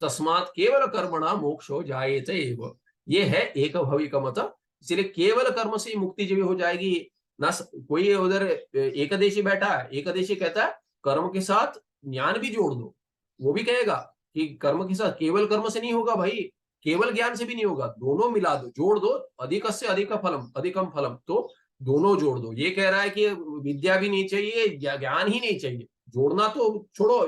तस्मात केवल कर्मणा मोक्षो जायते एव, ये है एक भवि का मत, इसलिए केवल कर्म से मुक्ति जब हो जाएगी ना। कोई उधर एकदेशी बैठा है, एकदेशी कहता है कर्म के साथ ज्ञान भी जोड़ दो, वो भी कहेगा कि कर्म के साथ केवल कर्म से नहीं होगा भाई, केवल ज्ञान से भी नहीं होगा, दोनों मिला दो, जोड़ दो, अधिक से अधिक फलम अधिकम फलम, तो दोनों जोड़ दो। ये कह रहा है कि विद्या भी नहीं चाहिए, ज्ञान ही नहीं चाहिए, जोड़ना तो छोड़ो,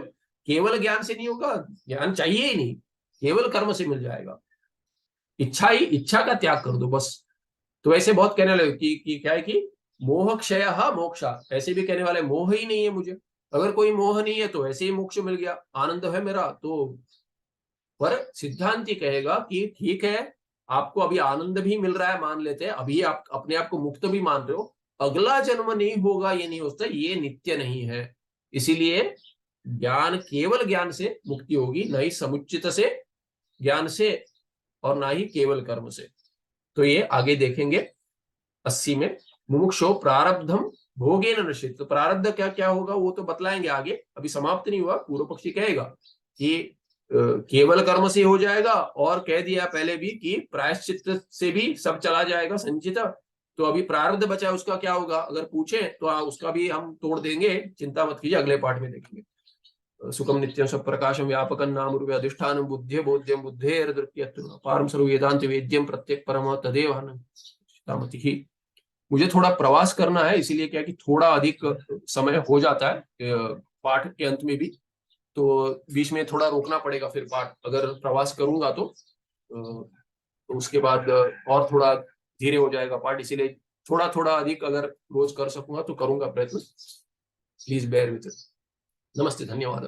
केवल ज्ञान से नहीं होगा, ज्ञान चाहिए ही नहीं, केवल कर्म से मिल जाएगा, इच्छा का त्याग कर दो बस। तो ऐसे बहुत कहने लगे कि क्या है कि मोह क्षय मोक्षा, ऐसे भी कहने वाले मोह ही नहीं है मुझे, अगर कोई मोह नहीं है तो ऐसे ही मोक्ष मिल गया, आनंद है मेरा तो। पर सिद्धांति कहेगा कि ठीक है, आपको अभी आनंद भी मिल रहा है, मान लेते हैं, अभी आप अपने आप को मुक्त भी मान रहे हो, अगला जन्म नहीं होगा, ये नहीं होता, ये नित्य नहीं है, इसीलिए ज्ञान, केवल ज्ञान से मुक्ति होगी, न ही समुचित से ज्ञान से, और ना ही केवल कर्म से। तो ये आगे देखेंगे 80 में, मुमुक्षो प्रारब्धम भोगे न नश्यति, तो प्रारब्ध क्या क्या होगा वो तो बतलाएंगे आगे, अभी समाप्त नहीं हुआ, पूर्व पक्षी कहेगा कि केवल कर्म से हो जाएगा, और कह दिया पहले भी कि प्रायश्चित से भी सब चला जाएगा संचित, तो अभी प्रारब्ध बचा है उसका क्या होगा, अगर पूछे तो उसका भी हम तोड़ देंगे, चिंता मत कीजिए, अगले पाठ में देखेंगे। सुखम नित्यम सब प्रकाशम व्यापकम नाम रूपे अधिष्ठान बुद्धि बोध्यम बुद्धेर्दृत्यत्व पारम सर्व वेदांत वेद्यम प्रत्येक परम तदेव ही। मुझे थोड़ा प्रवास करना है, इसीलिए क्या कि थोड़ा अधिक समय हो जाता है पाठ के अंत में भी, तो बीच में थोड़ा रोकना पड़ेगा फिर पाठ, अगर प्रवास करूंगा तो उसके बाद और थोड़ा धीरे हो जाएगा पाठ, इसीलिए थोड़ा थोड़ा अधिक अगर रोज कर सकूंगा तो करूंगा प्रयत्न, प्लीज बेयर विथ। नमस्ते, धन्यवाद।